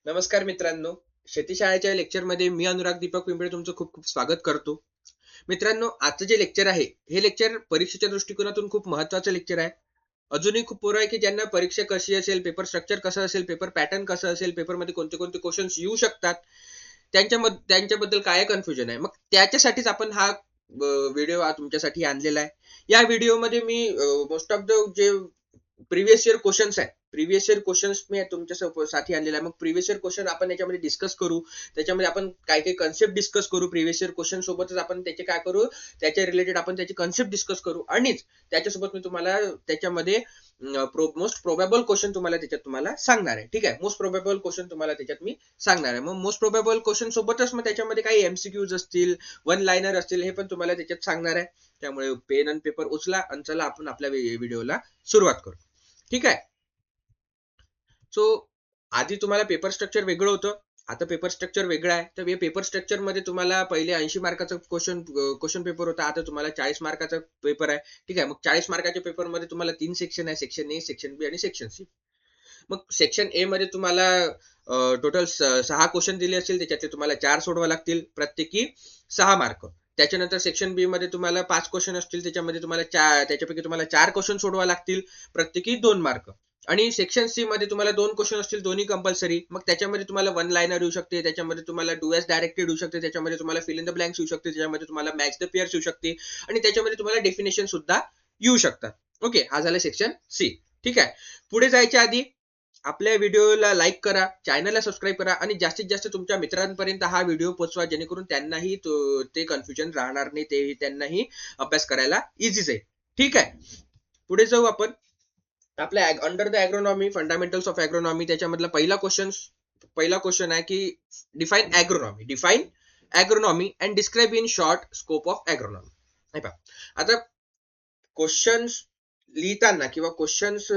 नमस्कार मित्रांनो. शेतीशाळेच्या लेक्चरमध्ये मी अनुराग दीपक पिंपळे तुमचं खूप खूप स्वागत करतो. मित्रांनो, आजचं जे लेक्चर आहे, हे लेक्चर परीक्षेच्या दृष्टिकोनातून खूप महत्त्वाचं लेक्चर आहे. अजूनही खूप पोरं आहे की ज्यांना परीक्षा कशी असेल, पेपर स्ट्रक्चर कसं असेल, पेपर पॅटर्न कसं असेल, पेपरमध्ये कोणते कोणते क्वेश्चन्स येऊ शकतात, त्यांच्याबद्दल काय कन्फ्युजन आहे. मग त्याच्यासाठीच आपण हा व्हिडिओ तुमच्यासाठी आणलेला आहे. या व्हिडिओमध्ये मी मोस्ट ऑफ द जे प्रिव्हियस इयर क्वेश्चन्स आहे, प्रिव्हियस इयर क्वेश्चन्स मी साठी आणलेला आहे. मग प्रिव्हियस इयर क्वेश्चन आपण याच्यामध्ये डिस्कस करू. त्याच्यामध्ये आपण काय काय कन्सेप्ट डिस्कस करू. प्रिव्हियस इयर क्वेश्चन सोबतच आपण त्याचे काय करू, त्याच्या रिलेटेड आपण त्याची कन्सेप्ट डिस्कस करू. आणि त्याच्यासोबत मी तुम्हाला त्याच्यामध्ये मोस्ट प्रोबेबल क्वेश्चन तुम्हाला सांगणार आहे. ठीक आहे, मोस्ट प्रोबेबल क्वेश्चन तुम्हाला त्याच्यात मी सांगणार आहे. मग मोस्ट प्रोबेबल क्वेश्चन सोबतच मग त्याच्यामध्ये काही एमसीक्यूज असतील, वन लाईनर असतील, हे पण तुम्हाला त्याच्यात सांगणार आहे. त्यामुळे पेन आणि पेपर उचला आणि चला आपण आपल्या व्हिडिओला सुरुवात करू. ठीक आहे. सो आधी तुम्हाला पेपर स्ट्रक्चर वेगळं होतं, आता पेपर स्ट्रक्चर वेगळं आहे. तर हे पेपर स्ट्रक्चर मध्ये तुम्हाला पहिले 80 मार्काचा क्वेश्चन पेपर होता, आता तुम्हाला 40 मार्काचा पेपर आहे. ठीक आहे. मग 40 मार्काच्या पेपरमध्ये तुम्हाला 3 सेक्शन आहे, सेक्शन ए, सेक्शन बी आणि सेक्शन सी. मग सेक्शन ए मध्ये तुम्हाला टोटल 6 क्वेश्चन दिले असतील, त्याच्यातले तुम्हाला 4 सोडवा लागतील, प्रत्येकी 6 मार्क. त्याच्यानंतर सेक्शन बी मध्ये तुम्हाला 5 क्वेश्चन असतील, त्याच्यामध्ये त्याच्यापैकी तुम्हाला 4 क्वेश्चन सोडवा लागतील, प्रत्येकी 2 मार्क. आणि सेक्शन सी मध्ये तुम्हाला 2 क्वेश्चन असतील, दोन्ही कंपल्सरी. मग त्याच्यामध्ये तुम्हाला वन लाईनर येऊ शकते, त्याच्यामध्ये तुम्हाला डू एस डायरेक्टेड येऊ शकते, त्याच्यामध्ये तुम्हाला फिल इन द ब्लँक्स येऊ शकते, त्याच्यामध्ये तुम्हाला मॅच द पेअर्स येऊ शकते, आणि त्याच्यामध्ये तुम्हाला डेफिनेशन सुद्धा येऊ शकतात. ओके, हा झाला सेक्शन सी. ठीक आहे. पुढे जायच्या आधी आपल्या व्हिडिओला लाईक करा, चॅनलला सबस्क्राईब करा आणि जास्तीत जास्त तुमच्या मित्रांपर्यंत हा व्हिडिओ पोहोचवा, जेणेकरून त्यांनाही ते कन्फ्युजन राहणार नाही, ते त्यांनाही अभ्यास करायला इझी जाईल. ठीक आहे. पुढे जाऊ आपण. आपल्या under the agronomy, fundamentals of agronomy, त्याच्यामधला पहिला क्वेश्चन आहे की define agronomy and describe in short scope of agronomy. आता क्वेश्चन्स लिहिताना किंवा क्वेश्चन्स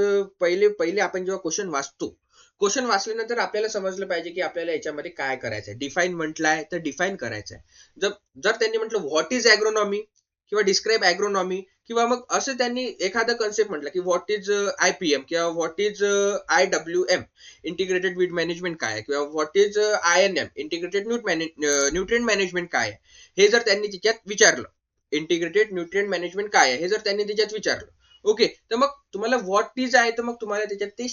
पहिले पहिले आपण जेव्हा क्वेश्चन वाचल्यानंतर आपल्याला समजलं पाहिजे की आपल्याला याच्यामध्ये काय करायचंय. डिफाईन म्हटलंय तर डिफाईन करायचंय. जर जर त्यांनी म्हटलं व्हॉट इज ॲग्रोनॉमी किंवा डिस्क्राईब ॲग्रोनॉमी, किंवा मग असं त्यांनी एखादा कन्सेप्ट म्हटलं की व्हॉट इज IPM किंवा what is IWM, integrated weed management काय आहे, किंवा what is INM, integrated nutrient management काय आहे, हे जर त्यांनी त्याच्यात विचारलं, इंटिग्रेटेड न्यूट्रिएंट मॅनेजमेंट काय आहे हे जर त्यांनी त्याच्यात विचारलं, ओके, तर मग तुम्हाला व्हॉट इज आहे तर मग तुम्हाला त्याच्यात ते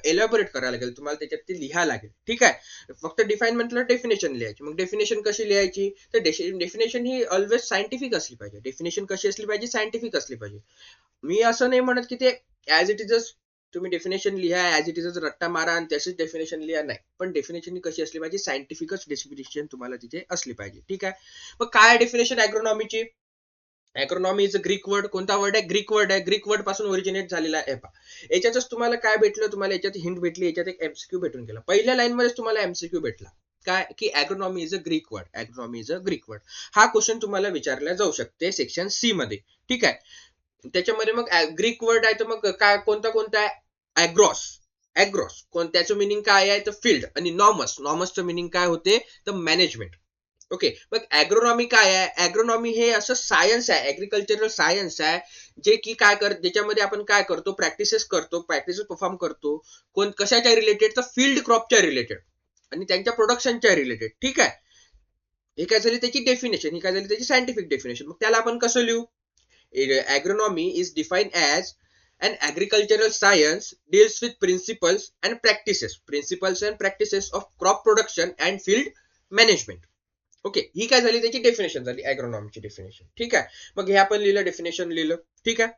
एलॅबोरेट करायला लागेल, तुम्हाला त्याच्यात ते लिहायला लागेल. ठीक आहे. फक्त डिफाईन म्हटलं डेफिनेशन लिहायची. मग डेफिनेशन कशी लिहायची, तर डेफिनेशन ही ऑलवेज सायंटिफिक असली पाहिजे. डेफिनेशन कशी असली पाहिजे, सायंटिफिक असली पाहिजे. मी असं नाही म्हणत की ते ऍज इट इजच तुम्ही डेफिनेशन लिहा, ऍज इट इजच रट्टा मारा आणि तशीच डेफिनेशन लिहा, नाही. पण डेफिनेशन कशी असली पाहिजे, सायंटिफिकच डेफिनेशन तुम्हाला तिथे असली पाहिजे. ठीक आहे. मग काय डेफिनेशन ॲग्रोनॉमीची. Agronomy is a Greek word. कोणता वर्ड आहे, ग्रीक वर्ड आहे. ग्रीक वर्ड पासून ओरिजिनेट झालेला आहे. याच्यातच तुम्हाला काय भेटलं, तुम्हाला याच्यात हिंट भेटली, याच्यात एक एमसीक्यू भेटून गेला. पहिल्या लाईन मध्येच तुम्हाला एमसीक्यू भेटला काय, की agronomy is a Greek word. Agronomy is a Greek word. हा क्वेश्चन तुम्हाला विचारला जाऊ शकते सेक्शन सी मध्ये. ठीक आहे. त्याच्यामध्ये मग ग्रीक वर्ड आहे, तर मग काय कोणता कोणता आहे, ॲग्रॉस. त्याचं मिनिंग काय आहे, तर फील्ड. आणि नॉमसचं मिनिंग काय होते, तर मॅनेजमेंट. ओके. मग ॲग्रोनॉमी काय आहे, ॲग्रोनॉमी हे असं सायन्स आहे, ऍग्रिकल्चरल सायन्स आहे, जे की ज्याच्यामध्ये आपण काय करतो, प्रॅक्टिसेस परफॉर्म करतो. कशाच्या रिलेटेड, तर फील्ड क्रॉपच्या रिलेटेड आणि त्यांच्या प्रोडक्शनच्या रिलेटेड. ठीक आहे. हे काय झाली त्याची डेफिनेशन, ही काय झाली त्याची सायंटिफिक डेफिनेशन. मग त्याला आपण कसं लिहू. Agronomy is defined as an agricultural science deals with principles and practices of crop production and field management. Okay, ही काय झाली त्याची डेफिनेशन झाली, ॲग्रोनॉमीची डेफिनेशन. ठीक आहे. मग हे आपण लिहिलं, डेफिनेशन लिहिलं. ठीक आहे.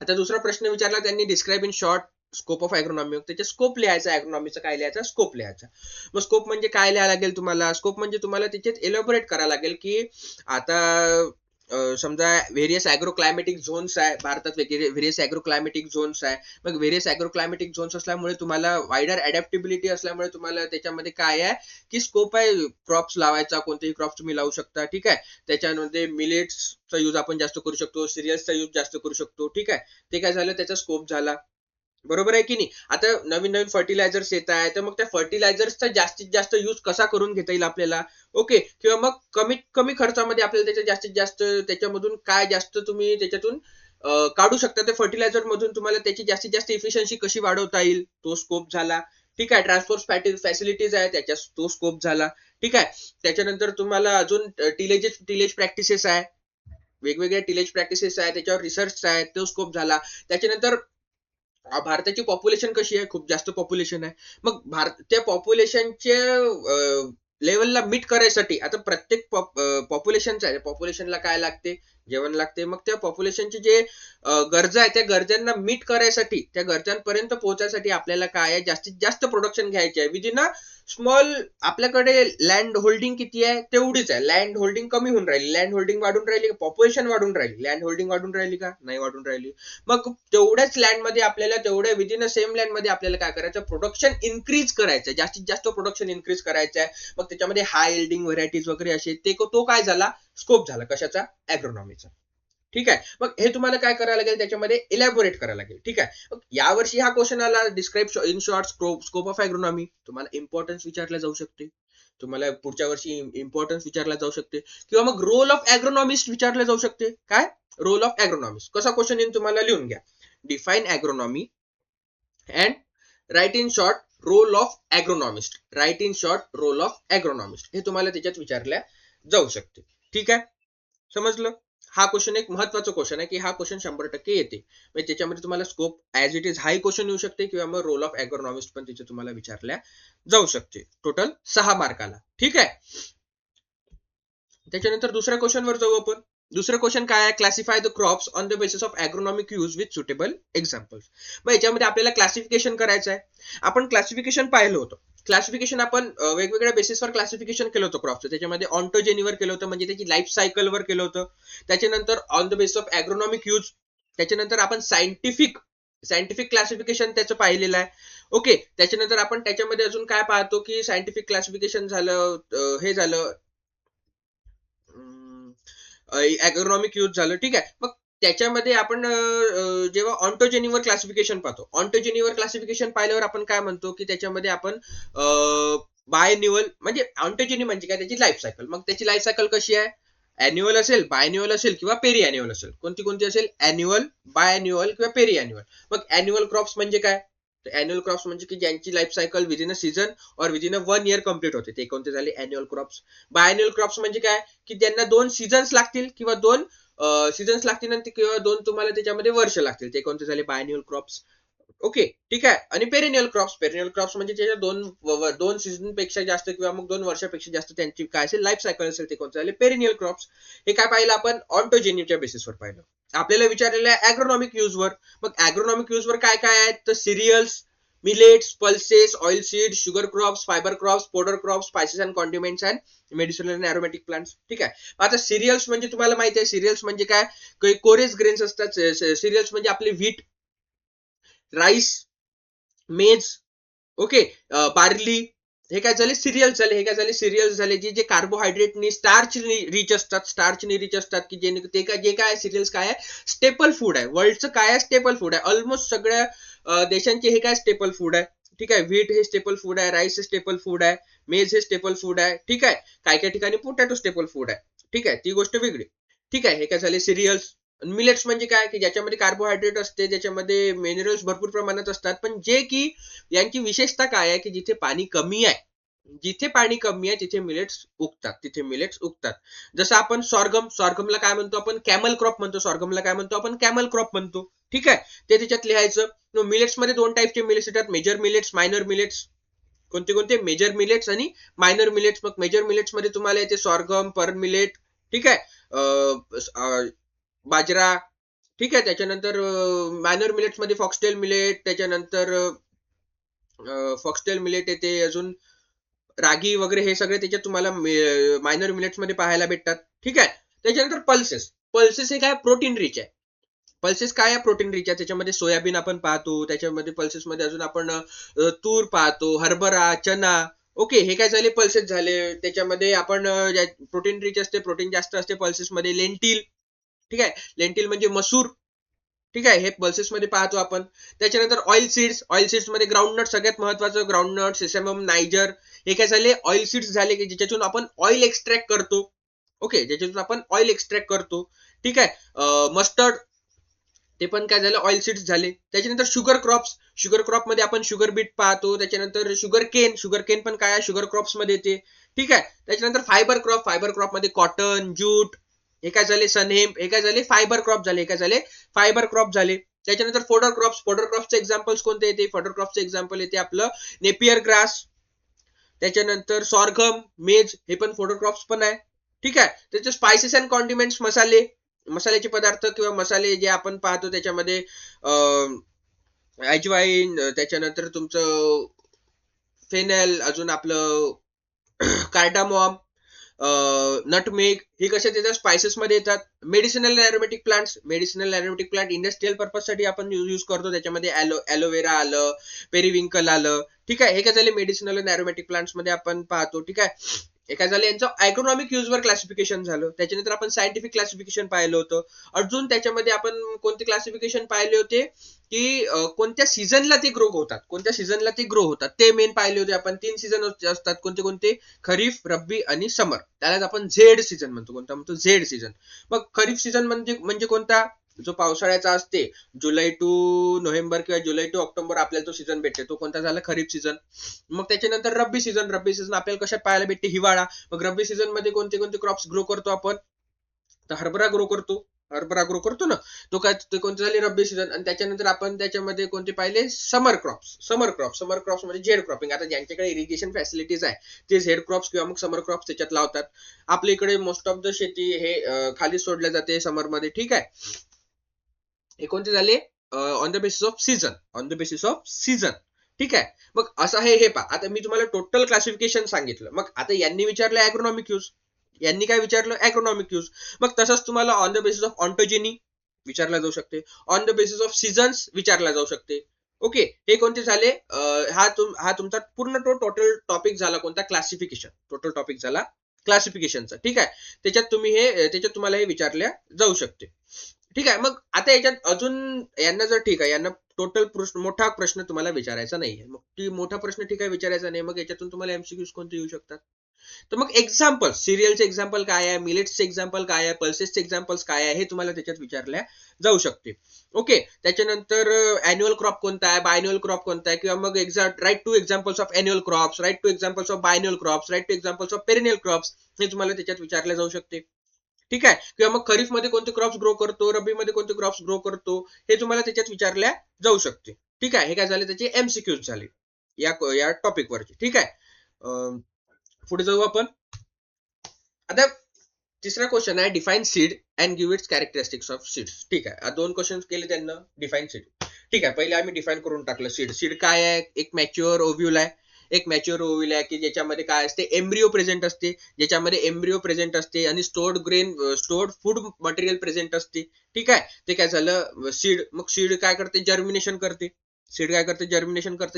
आता दुसरा प्रश्न विचारला त्यांनी, describe in short scope of agronomy. त्याचे स्कोप लिहायचा, ॲग्रोनॉमीचं काय लिहायचं, स्कोप लिहायचा. मग स्कोप म्हणजे काय लिहायला लागेल तुम्हाला, स्कोप म्हणजे तुम्हाला त्याच्यात एलॅबोरेट करायला लागेल की आता समजा व्हेरियस ॲग्रो क्लायमॅटिक झोन्स आहे भारतात, व्हेरियस ॲग्रो क्लायमॅटिक झोन्स आहे. मग व्हेरियस ॲग्रो क्लायमॅटिक झोन्स असल्यामुळे तुम्हाला वायडर अडॅप्टेबिलिटी असल्यामुळे तुम्हाला त्याच्यामध्ये काय आहे की स्कोप आहे क्रॉप्स लावायचा, कोणतेही क्रॉप्स तुम्ही लावू शकता. ठीक आहे. त्याच्यामध्ये मिलेट्सचा यूज आपण जास्त करू शकतो, सिरियल्सचा यूज जास्त करू शकतो. ठीक आहे. ते काय झालं, त्याचा स्कोप झाला. बरोबर आहे की नाही. आता नवीन नवीन फर्टिलायझर्स येत आहे, तर मग त्या फर्टिलायझर्सचा जास्तीत जास्त यूज कसा करून घेता येईल आपल्याला. ओके. किंवा मग कमीत कमी खर्चामध्ये आपल्याला त्याच्या जास्तीत जास्त त्याच्यामधून काय जास्त तुम्ही त्याच्यातून काढू शकता, त्या फर्टिलायझर मधून तुम्हाला त्याची जास्तीत जास्त इफिशियन्सी कशी वाढवता येईल, तो स्कोप झाला. ठीक आहे. ट्रान्सपोर्ट फॅसिलिटीज आहे त्याच्या तो स्कोप झाला. ठीक आहे. त्याच्यानंतर तुम्हाला अजून टिलेज प्रॅक्टिसेस आहे, वेगवेगळ्या टिलेज प्रॅक्टिसेस आहे, त्याच्यावर रिसर्च आहे, तो स्कोप झाला. त्याच्यानंतर भारताची पॉप्युलेशन कशी आहे, खूप जास्त पॉप्युलेशन आहे. मग त्या पॉप्युलेशनच्या लेवलला मीट करायसाठी आता प्रत्येक पॉप्युलेशनला काय लागते, जेवण लागते. मग त्या पॉप्युलेशनचे जे गरजा आहे त्या गरजांना मीट करायसाठी, त्या गरजांपर्यंत पोहोचण्यासाठी आपल्याला काय आहे, जास्तीत जास्त प्रोडक्शन घ्यायचे आहे विदिन अ स्मॉल. आपल्याकडे लँड होल्डिंग किती आहे तेवढीच आहे. लँड होल्डिंग कमी होऊन राहिली, लँड होल्डिंग वाढून राहिली का, पॉप्युलेशन वाढून राहिली, लँड होल्डिंग वाढून राहिली का, नाही वाढून राहिली. मग तेवढ्याच लँड मध्ये आपल्याला, तेवढ्या विदिन अ सेम लँड मध्ये आपल्याला काय करायचं, प्रोडक्शन इन्क्रीज करायचं, जास्तीत जास्त प्रोडक्शन इन्क्रीज करायचं आहे. मग त्याच्यामध्ये हाय यील्डिंग व्हरायटीज वगैरे असे तो काय झाला, स्कोप झाला कशाचा, ॲग्रोनॉमीचा. ठीक आहे. मग हे तुम्हाला काय करायला लागेल, त्याच्यामध्ये इलॅबोरेट करायला लागेल. ठीक आहे. मग यावर्षी हा क्वेश्चन आला, describe in short scope of agronomy. तुम्हाला इम्पॉर्टन्स विचारला जाऊ शकते, तुम्हाला पुढच्या वर्षी इम्पॉर्टन्स विचारला जाऊ शकते, किंवा मग रोल ऑफ ॲग्रोनॉमिस्ट विचारला जाऊ शकते. काय रोल ऑफ ॲग्रोनॉमिस्ट, कसा क्वेश्चन येईल तुम्हाला लिहून घ्या. Define agronomy and write in short role of agronomist. Write in short role of agronomist हे तुम्हाला त्याच्यात विचारल्या जाऊ शकते. ठीक आहे, समजलं. हा क्वेश्चन एक महत्वाचा क्वेश्चन आहे, की हा क्वेश्चन 100% येते. म्हणजे त्याच्यामध्ये तुम्हाला स्कोप ऍज इट इज हाही क्वेश्चन येऊ शकते, किंवा मग रोल ऑफ ॲग्रोनॉमिस्ट पण तिथे तुम्हाला विचारल्या जाऊ शकते. टोटल 6 मार्काला. ठीक आहे. त्याच्यानंतर दुसऱ्या क्वेश्चन वर जाऊ आपण. दुसरं क्वेश्चन काय आहे, classify the crops on the basis of agronomic use with suitable examples. मग याच्यामध्ये आपल्याला क्लासिफिकेशन करायचं आहे. आपण क्लासिफिकेशन पाहिलं होतं. क्लासिफिकेशन आपण वेगवेगळ्या बेसिसवर क्लासिफिकेशन केलं होतं क्रॉपचं. त्याच्यामध्ये ऑन्टोजेनीवर केलं होतं, म्हणजे त्याची लाईफ सायकलवर केलं होतं. त्याच्यानंतर on the basis of agronomic use. त्याच्यानंतर आपण सायंटिफिक क्लासिफिकेशन त्याचं पाहिलेलं आहे. ओके. त्याच्यानंतर आपण त्याच्यामध्ये अजून काय पाहतो, की सायंटिफिक क्लासिफिकेशन झालं, हे झालं, ॲग्रोनॉमिक यूज झालं. ठीक आहे. मग त्याच्यामध्ये आपण जेव्हा ऑन्टोजेनीवर क्लासिफिकेशन पाहतो, ऑन्टोजेनीवर क्लासिफिकेशन पाहिल्यावर आपण काय म्हणतो, की त्याच्यामध्ये आपण बायन्युअल, म्हणजे ऑन्टोजेनी म्हणजे काय, त्याची लाईफ सायकल. मग त्याची लाईफ सायकल कशी आहे, अॅन्युअल असेल, बायन्युअल असेल, किंवा पेरी अॅन्युअल असेल. कोणती असेल, अॅन्युअल, बायन्युअल किंवा पेरी अॅन्युअल. मग अॅन्युअल क्रॉप्स म्हणजे काय, अॅन्युअल क्रॉप्स म्हणजे की ज्यांची लाईफ सायकल विदिन अ सीझन और विदिन अ 1 इयर कम्प्लीट होते, ते कोणते झाले, अॅन्युअल क्रॉप्स. बायन्युअल क्रॉप्स म्हणजे काय, की त्यांना 2 सीझन्स लागतील, किंवा 2 सीझन्स लागतील आणि किंवा 2 तुम्हाला त्याच्यामध्ये वर्ष लागतील, ते कोणते झाले, बायन्युअल क्रॉप्स. ओके. ठीक आहे. आणि पेरिनियल क्रॉप्स म्हणजे त्याच्या दोन सीझन पेक्षा जास्त, किंवा मग 2 वर्षापेक्षा जास्त त्यांची काय असेल, लाईफ सायकल असेल, ते कोणते झाले, पेरिनियल क्रॉप्स. हे काय पाहिलं आपण, ऑन्टोजेनीच्या बेसिसवर पाहिलं. आपल्याला विचारलेलं आहे ॲग्रोनॉमिक यूजवर. मग ॲग्रोनॉमिक यूजवर काय काय आहेत, तर cereals, millets, pulses, oil seed, sugar crops, fibre crops, fodder crops, spices and condiments and medicinal and aromatic plants. ठीक आहे. आता सिरियल्स म्हणजे तुम्हाला माहिती आहे, सिरियल्स म्हणजे काय, काही कोरेस ग्रेन्स असतात. सिरियल्स म्हणजे आपले व्हीट, राईस, मेज, ओके, बार्ली, हे काय झाले, सिरियल्स झाले. हे काय झाले, सिरियल्स झाले, जे कार्बोहायड्रेटनी, स्टार्च रिच असतात, की जे काय सिरियल्स काय आहे, स्टेपल फूड आहे. वर्ल्डचं काय आहे, स्टेपल फूड आहे. ऑलमोस्ट सगळ्या देशांचे हे काय, स्टेपल फूड आहे. ठीक आहे. व्हीट हे स्टेपल फूड आहे, राईस हे स्टेपल फूड आहे, मेज हे स्टेपल फूड आहे. ठीक आहे. काय ठिकाणी पोटॅटो स्टेपल फूड आहे. ठीक आहे, ती गोष्ट वेगळी. ठीक आहे. हे काय झाले, सिरियल्स. मिलेट्स म्हणजे काय, की ज्याच्यामध्ये कार्बोहायड्रेट असते, ज्याच्यामध्ये मिनरल्स भरपूर प्रमाणात असतात, पण जे की यांची विशेषता काय आहे, की जिथे पाणी कमी आहे, तिथे मिलेट्स उगतात. जसं आपण सॉर्गमला काय म्हणतो, आपण कॅमल क्रॉप म्हणतो. सॉर्गमला काय म्हणतो, आपण कॅमल क्रॉप म्हणतो. ठीक आहे. ते त्याच्यात लिहायचं. मिलेट्स मध्ये 2 टाईपचे मिलेट्स येतात, मेजर मिलेट्स, मायनर मिलेट्स. कोणते, मेजर मिलेट्स आणि मायनर मिलेट्स. मग मेजर मिलेट्स मध्ये तुम्हाला येते सॉर्गम, पर्ल मिलेट. ठीक आहे. बाजरा. ठीक आहे. त्याच्यानंतर मायनर मिलेट्स मध्ये फॉक्सटेल मिलेट, त्याच्यानंतर फॉक्सटेल मिलेट येते, अजून रागी वगैरे, हे सगळे त्याच्यात तुम्हाला मायनर मिलेट्स मध्ये पाहायला भेटतात. ठीक आहे. त्याच्यानंतर पल्सेस हे काय, प्रोटीन रिच आहे. पल्सेस काय आहे, प्रोटीन रिच आहे. त्याच्यामध्ये सोयाबीन आपण पाहतो, त्याच्यामध्ये पल्सेस मध्ये अजून आपण तूर पाहतो, हरभरा, चना. ओके. हे काय झाले, पल्सेस झाले. त्याच्यामध्ये आपण प्रोटीन रिच असते, प्रोटीन जास्त असते पल्सेस मध्ये. लेंटिल. ठीक आहे. लेंटिल म्हणजे मसूर. ठीक आहे. हे पल्सेस मध्ये पाहतो आपण. त्याच्यानंतर ऑइल सीड्स मध्ये ग्राउंडनट सगळ्यात महत्वाचं, ग्राउंडनट, सेसॅमम, नायजर. हे काय झाले, ऑइल सीड्स झाले, की ज्याच्यातून आपण ऑइल एक्स्ट्रॅक्ट करतो. ओके. ज्याच्यातून आपण ऑइल एक्स्ट्रॅक्ट करतो. ठीक आहे. मस्टर्ड, ते पण काय झालं, ऑइल सीड्स झाले. त्याच्यानंतर शुगर क्रॉप मध्ये आपण शुगर बीट पाहतो. त्याच्यानंतर शुगर केन पण काय आहे, शुगर क्रॉप्स मध्ये येते. ठीक आहे. त्याच्यानंतर फायबर क्रॉप मध्ये कॉटन, ज्यूट, हे काय झाले, सनहेम्प, हे काय झाले, फायबर क्रॉप झाले. हे काय झाले, फायबर क्रॉप झाले. त्याच्यानंतर फोडर क्रॉपचे एक्झाम्पल्स कोणते येते, फोडर क्रॉपचे एक्झाम्पल येते आपलं नेपियर ग्रास. त्याच्यानंतर सॉर्गम, मेज, हे पण फोडर क्रॉप्स पण आहे. ठीक आहे. त्याचे स्पायसेस अँड कॉन्डिमेंट्स, मसाल्याचे पदार्थ किंवा मसाले जे आपण पाहतो त्याच्यामध्ये अजवाईन, त्याच्यानंतर तुमचं फेनेल, अजून आपलं कार्डामॉम, नटमेग, हे कशा येतात, स्पायसेस मध्ये येतात. Medicinal aromatic plant industrial purpose साठी आपण युज करतो. त्याच्यामध्ये ॲलोवेरा आलं, पेरिविंकल आलं. ठीक आहे. हे काय झाले, मेडिसिनल आणि अरोमॅटिक प्लांट्स मध्ये आपण पाहतो. ठीक आहे. हे काय झालं, यांचं ॲग्रोनॉमिक यूजवर क्लासिफिकेशन झालं. त्याच्यानंतर आपण सायंटिफिक क्लासिफिकेशन पाहिलं होतं. अजून त्याच्यामध्ये आपण कोणते क्लासिफिकेशन पाहिले होते, की कोणत्या सीझनला ते ग्रो होतात, ते मेन पाहिले होते आपण. 3 सीझन असतात, कोणते कोणते, खरीफ, रब्बी आणि समर. त्यालाच आपण झेड सीझन म्हणतो. कोणता म्हणतो, झेड सीझन. मग खरीफ सीझन म्हणजे कोणता, जो पावसाळ्याचा असते, जुलै टू नोव्हेंबर किंवा जुलै टू ऑक्टोबर आपल्याला तो सीझन भेटते, तो कोणता झाला, खरीफ सीझन. मग त्याच्यानंतर रब्बी सीझन आपल्याला कशात पाहायला भेटते, हिवाळा. मग रब्बी सीझन मध्ये कोणते कोणते क्रॉप्स ग्रो करतो आपण, तर हरभरा ग्रो करतो ना, तो काय, ते कोणते झाले, रब्बी सीझन. आणि त्याच्यानंतर आपण त्याच्यामध्ये कोणते पाहिले, समर क्रॉप्स म्हणजे झेड क्रॉपिंग. आता ज्यांच्याकडे इरिगेशन फॅसिलिटीज आहे ते झेड क्रॉप्स किंवा मग समर क्रॉप्स त्याच्यात लावतात. आपल्या इकडे मोस्ट ऑफ द शेती हे खाली सोडल्या जाते समर मध्ये. ठीक आहे. हे कोणते झाले, on the basis of season. ठीक आहे. मग असं हे पहा, आता मी तुम्हाला टोटल क्लासिफिकेशन सांगितलं. मग आता यांनी विचारलं ॲग्रोनॉमिक यूज, यांनी काय विचारलं, ॲग्रोनॉमिक यूज. मग तसंच तुम्हाला on the basis of ontogeny विचारला जाऊ शकते, on the basis of seasons विचारला जाऊ शकते. ओके. हे कोणते झाले, हा तुमचा पूर्ण टोटल टॉपिक झाला कोणता, क्लासिफिकेशन. टोटल टॉपिक झाला क्लासिफिकेशनचा. ठीक आहे. त्याच्यात तुम्हाला हे विचारल्या जाऊ शकते. ठीक आहे. मग आता याच्यात अजून यांना जर, ठीक आहे, यांना टोटल मोठा प्रश्न तुम्हाला विचारायचा नाहीये, मग ती मोठा प्रश्न ठीक आहे विचारायचा नाही, मग याच्यातून तुम्हाला एमसीक्यूज कोणते येऊ शकतात, तर मग एक्झाम्पल, सिरियलचे एक्झाम्पल काय आहे, मिलेट्सचे एक्झाम्पल काय आहे, पल्सेसचे एक्झाम्पल्स काय आहे, हे तुम्हाला त्याच्यात विचारल्या जाऊ शकते. ओके. त्याच्यानंतर अॅन्युअल क्रॉप कोणता आहे, बायन्युअल क्रॉप कोणता आहे, किंवा मग write two examples of annual crops, write two examples of biennial crops, write two examples of perennial crops, हे तुम्हाला त्याच्यात विचारल्या जाऊ शकते. ठीक आहे. किंवा मग खरीफ मध्ये कोणते क्रॉप्स ग्रो करतो, रब्बी मध्ये कोणते क्रॉप्स ग्रो करतो, हे तुम्हाला त्याच्यात विचारल्या जाऊ शकते. ठीक आहे. हे काय झाले, त्याचे एमसीक्यूज झाले या टॉपिक वरचे. ठीक आहे. पुढे जाऊ आपण. आता तिसरा क्वेश्चन आहे, define seed and give it's characteristics of seeds. ठीक आहे. 2 क्वेश्चन केले त्यांना, डिफाईन सीड. ठीक आहे. पहिले आम्ही डिफाईन करून टाकलं सीड काय आहे. एक मॅच्युअर ओव्ह्यूल आहे, की ज्याच्यामध्ये काय असते, एम्ब्रिओ प्रेझेंट असते, आणि स्टोर्ड फूड मटेरियल प्रेझेंट असते. ठीक आहे. ते काय झालं, सीड. मग सीड काय करते, जर्मिनेशन करते.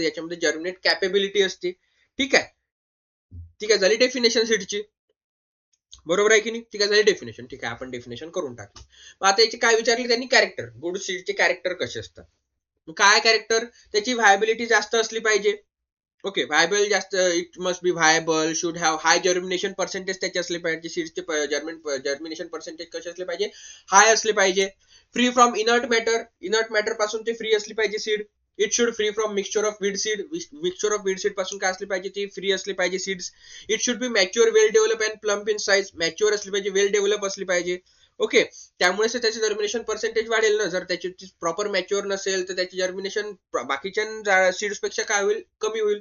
याच्यामध्ये जर्मिनेट कॅपेबिलिटी असते. ठीक आहे. ठीक आहे, झाली डेफिनेशन सीडची. बरोबर आहे की नाही. ठीक आहे, झाली डेफिनेशन. ठीक आहे, आपण डेफिनेशन करून टाकली. मग आता याची काय विचारली त्यांनी, कॅरेक्टर. गुड सीडचे कॅरेक्टर कसे असतात, काय कॅरेक्टर, त्याची व्हायबिलिटी जास्त असली पाहिजे. ओके. व्हायबल जास्त, it must be viable, should have high germination percentage त्याचे असले पाहिजे. सीड्सचे जर्मिनेशन पर्सेंटेज कसे असले पाहिजे, हाय असले पाहिजे. फ्री फ्रॉम इनर्ट मॅटर पासून ते फ्री असली पाहिजे seed. It should free from mixture of weed seed पासून काय असले पाहिजे, ती फ्री असली पाहिजे seeds. It should be mature, well develop and plump in size. Mature असली पाहिजे, वेल डेव्हलप असली पाहिजे. ओके. त्यामुळे त्याचे जर्मिनेशन पर्सेंटेज वाढेल ना. जर त्याची प्रॉपर मॅच्युअर नसेल तर त्याची जर्मिनेशन बाकीच्या सीड्स पेक्षा काय होईल, कमी होईल.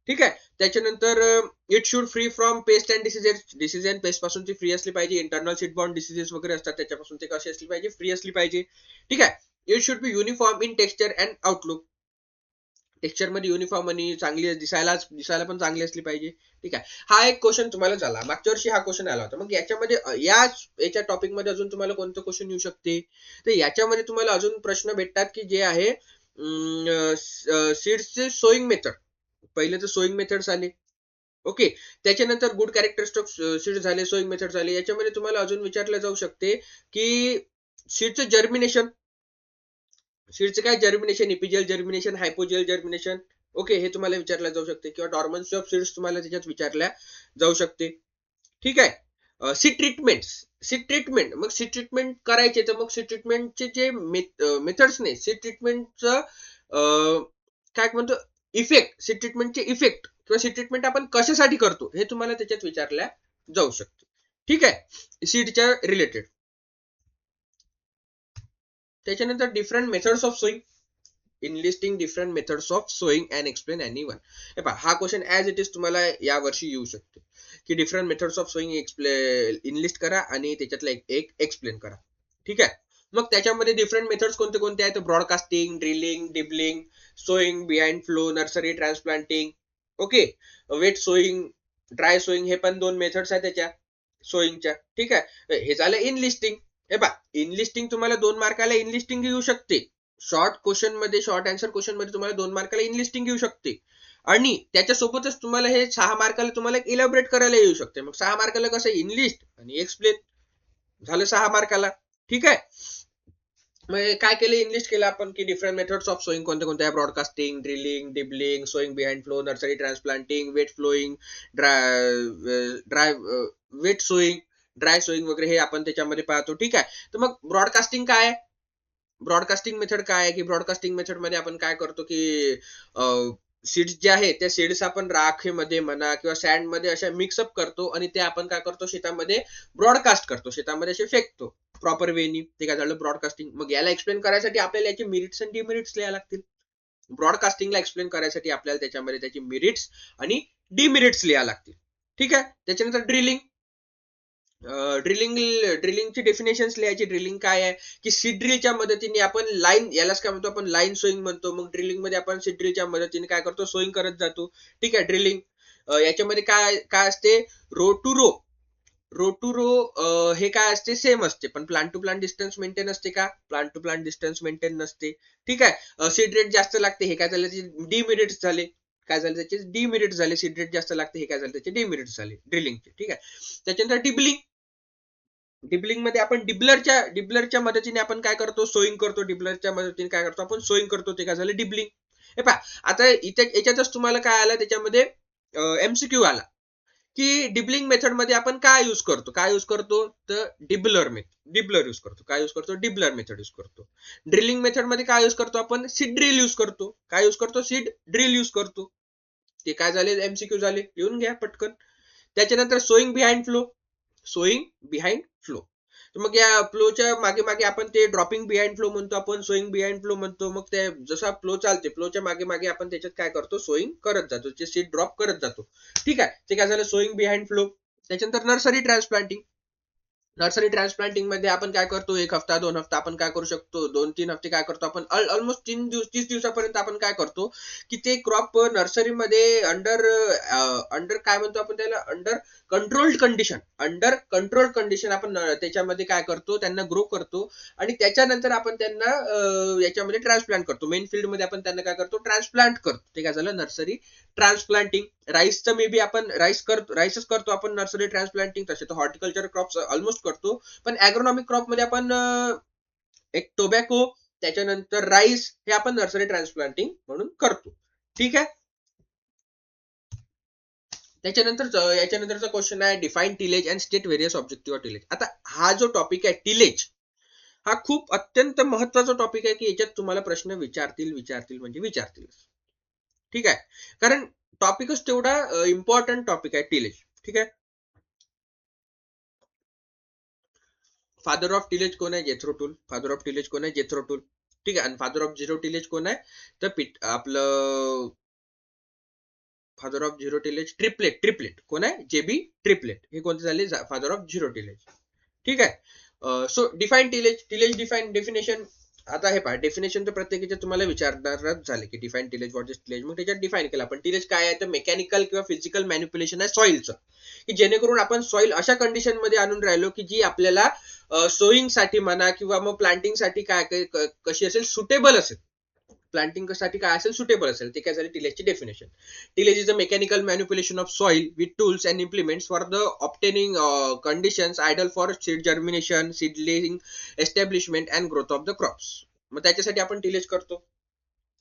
ठीक आहे. त्याच्यानंतर it should free from paste and disease and paste पासून ती फ्री असली पाहिजे. इंटरनल सीडबॉर्न डिसीजेस वगैरे असतात त्याच्यापासून ते कशी असली पाहिजे, फ्री असली पाहिजे. ठीक आहे. It should be uniform in texture and outlook. Texture मध्ये युनिफॉर्म आणि चांगली दिसायला पण चांगली असली पाहिजे. ठीक आहे. हा एक क्वेश्चन तुम्हाला झाला, मागच्या वर्षी हा क्वेश्चन आला होता. मग याच्यामध्ये याच्या टॉपिक मध्ये अजून तुम्हाला कोणतं क्वेश्चन येऊ शकते, तर याच्यामध्ये तुम्हाला अजून प्रश्न भेटतात की जे आहे सीड्सचे सोईंग मेथड. पहिले तर सोईंग मेथड्स आले. ओके. त्याच्यानंतर गुड कॅरेक्टरिस्टिक सीड झाले, सोईंग मेथड झाले. याच्यामध्ये तुम्हाला अजून विचारलं जाऊ शकते की सीडचं जर्मिनेशन, काय जर्मिनेशन, इपिजियल जर्मिनेशन, हायपोजियल जर्मिनेशन. ओके. हे तुम्हाला विचारलं जाऊ शकते, किंवा डॉर्मन्सी ऑफ सीड्स तुम्हाला त्याच्यात विचारल्या जाऊ शकते. ठीक आहे. Seed treatment. सीड ट्रीटमेंट, मग सीड ट्रीटमेंट करायचे तर मग सीड ट्रीटमेंटचे जे मेथड्स नाही, सीड ट्रीटमेंटचं काय म्हणतो इफेक्ट, सीड ट्रीटमेंटचे इफेक्ट किंवा सीड ट्रीटमेंट आपण कशासाठी करतो हे तुम्हाला त्याच्यात विचारल्या जाऊ शकते. ठीक आहे, सीडच्या रिलेटेड. त्याच्यानंतर different methods of sowing, enlisting different methods of sowing and explain any one. हे पहा, हा क्वेश्चन ऍज इट इज तुम्हाला या वर्षी येऊ शकतो की different methods of sowing enlist करा आणि त्याच्यातला एक एक्सप्लेन करा. ठीक आहे, मग त्याच्यामध्ये डिफरंट मेथड्स कोणते कोणते आहेत? Broadcasting, drilling, dibbling, sowing behind plough, nursery transplanting. Okay, wet sowing, dry sowing, हे पण दोन मेथड्स आहेत त्याच्या सोईंगच्या. ठीक आहे, हे झालं इनलिस्टिंग. हे पहा, इनलिस्टिंग तुम्हाला 2 मार्काला इनलिस्टिंग येऊ शकते. शॉर्ट क्वेश्चन मध्ये, शॉर्ट आन्सर क्वेश्चन मध्ये तुम्हाला 2 मार्काला इनलिस्टिंग येऊ शकते आणि त्याच्यासोबतच तुम्हाला हे 6 मार्काला तुम्हाला इलॅबोरेट करायला येऊ शकते. मग 6 मार्काला कसं इनलिस्ट आणि एक्सप्लेन झालं 6 मार्काला. ठीक आहे, मग काय केलं, इनलिस्ट केलं आपण की डिफरंट मेथड्स ऑफ सोईंग कोणते कोणते आहे? Broadcasting, drilling, dibbling, sowing behind plough, nursery transplanting, wet flowing, dry wet sowing, dry sowing वगैरे हे आपण त्याच्यामध्ये पाहतो. ठीक आहे, तर मग ब्रॉडकास्टिंग काय आहे? ब्रॉडकास्टिंग मेथड काय आहे की ब्रॉडकास्टिंग मेथड मध्ये आपण काय करतो की सीड्स जे आहे त्या सीड्स आपण राखेमध्ये म्हणा किंवा सँड मध्ये अशा मिक्सअप करतो आणि ते आपण काय करतो शेतामध्ये ब्रॉडकास्ट करतो, शेतामध्ये असे फेकतो प्रॉपर वेनी. ते काय झालं ब्रॉडकास्टिंग. मग याला एक्सप्लेन करायसाठी आपल्याला याचे मेरिट्स आणि डिमेरिट्स लिहायला लागतील. ब्रॉडकास्टिंगला एक्सप्लेन करायसाठी आपल्याला त्याच्यामध्ये त्याची मेरिट्स आणि डिमेरिट्स लिहायला लागतील. ठीक आहे, त्याच्यानंतर ड्रिलिंग. ड्रिलिंगची डेफिनेशन लिहायची. ड्रिलिंग काय आहे की सीड ड्रिलच्या मदतीने आपण लाईन, यालाच काय म्हणतो आपण लाईन सोईंग म्हणतो. मग ड्रिलिंग मध्ये आपण सीड ड्रिलच्या मदतीने काय करतो, सोईंग करत जातो. ठीक आहे, ड्रिलिंग याच्यामध्ये काय काय असते, row to row. Row to row हे काय असते, सेम असते, पण plant to plant distance maintain असते का? Plant to plant distance maintain नसते. ठीक आहे, सीड रेट जास्त लागते, हे काय झालं, डिमेरिट्स झाले. काय झाले त्याचे डिमेरिट्स झाले. सीड रेट जास्त लागते, हे काय झालं त्याचे डिमेरिट्स झाले ड्रिलिंगचे. ठीक आहे, त्याच्यानंतर डिबलिंग. डिबलिंग मध्ये आपण डिबलरच्या मदतीने आपण काय करतो, सोईंग करतो. डिबलरच्या मदतीने काय करतो आपण, सोईंग करतो. ते काय झालं डिबलिंग. हे पहा, आता इथे याच्यातच तुम्हाला काय आलं, त्याच्यामध्ये एमसीक्यू आला की डिबलिंग मेथड मध्ये आपण काय यूज करतो, काय यूज करतो तर डिबलर यूज करतो. काय यूज करतो, डिबलर मेथड यूज करतो. ड्रिलिंग मेथड मध्ये काय यूज करतो आपण, सीड ड्रिल यूज करतो. काय यूज करतो, सीड ड्रिल यूज करतो. ते काय झाले, एमसीक्यू झाले, लिहून घ्या पटकन. त्याच्यानंतर sowing behind flow. Sowing behind flow, तर मग या फ्लोच्या मागे मागे आपण ते ड्रॉपिंग बिहाइंड फ्लो म्हणतो, आपण सोईंग बिहाइंड फ्लो म्हणतो. मग ते जसा फ्लो चालते, फ्लोच्या मागे मागे आपण त्याच्यात काय करतो, सोईंग करत जातो, ते सीड ड्रॉप करत जातो. ठीक आहे, ते काय झालं, सोईंग बिहाइंड फ्लो. त्याच्यानंतर नर्सरी ट्रान्सप्लांटिंग. नर्सरी ट्रान्सप्लांटिंग मध्ये आपण काय करतो, 1 हफ्ता 2 हफ्ता आपण काय करू शकतो, 2-3 हफ्ते काय करतो आपण, ऑलमोस्ट 30 दिवसापर्यंत आपण काय करतो की ते क्रॉप नर्सरीमध्ये अंडर अंडर काय म्हणतो आपण त्याला, अंडर कंट्रोल्ड कंडिशन आपण त्याच्यामध्ये काय करतो, त्यांना ग्रो करतो आणि त्याच्यानंतर आपण त्यांना याच्यामध्ये ट्रान्सप्लांट करतो. मेन फील्ड मध्ये आपण त्यांना काय करतो, ट्रान्सप्लांट करतो. ते काय झालं, नर्सरी ट्रान्सप्लांटिंग. राईसचं मे बी आपण राईसच करतो आपण नर्सरी ट्रान्सप्लांटिंग. तसे तर हॉर्टिकल्चर क्रॉप्स ऑलमोस्ट करतो, पण ॲग्रोनॉमिक क्रॉप मध्ये आपण एक टोबॅको, त्याच्यानंतर राईस, हे आपण नर्सरी ट्रान्सप्लांटिंग म्हणून करतो. ठीक आहे, याच्यानंतरचा क्वेश्चन आहे define tillage and state various objective tillage. आता हा जो टॉपिक आहे टिलेज, हा खूप अत्यंत महत्वाचा टॉपिक आहे की याच्यात तुम्हाला प्रश्न विचारतील म्हणजे विचारतील. ठीक आहे, कारण टॉपिकच तेवढा इम्पॉर्टंट टॉपिक आहे टिलेज. ठीक आहे, फादर ऑफ टिलेज कोण आहे, Jethro Tull. Father of tillage कोण आहे, जेथ्रो टूल. ठीक आहे, आणि फादर ऑफ झिरो टिलेज कोण आहे, तर आपलं father of zero tillage triplet कोण आहे, जेबी ट्रिपलेट. हे कोणते झाले, फादर ऑफ झिरो टिलेज. ठीक आहे, सो डिफाईन टिलेज डेफिनेशन. आता हे पहा, डेफिनेशन तर प्रत्येकाच्या तुम्हाला विचारणारच झाले की define tillage, what is tillage. मग त्याच्यात डिफाईन केलं आपण टिलेज काय आहे, तर मेकॅनिकल किंवा फिजिकल मॅन्युप्युलेशन आहे सॉइलचं, की जेणेकरून आपण सॉइल अशा कंडिशन मध्ये आणून राहिलो की जी आपल्याला सोईंग साठी म्हणा किंवा मग प्लांटिंग साठी काय कशी असेल, सुटेबल असेल. प्लांटिंग साठी काय असेल, सुटेबल असेल. ते काय झाले टिलेजची definition. Tillage is a mechanical manipulation of soil with tools and implements for the obtaining conditions ideal for seed germination, seedling establishment and growth of the crops. मग त्याच्यासाठी आपण टिलेज करतो.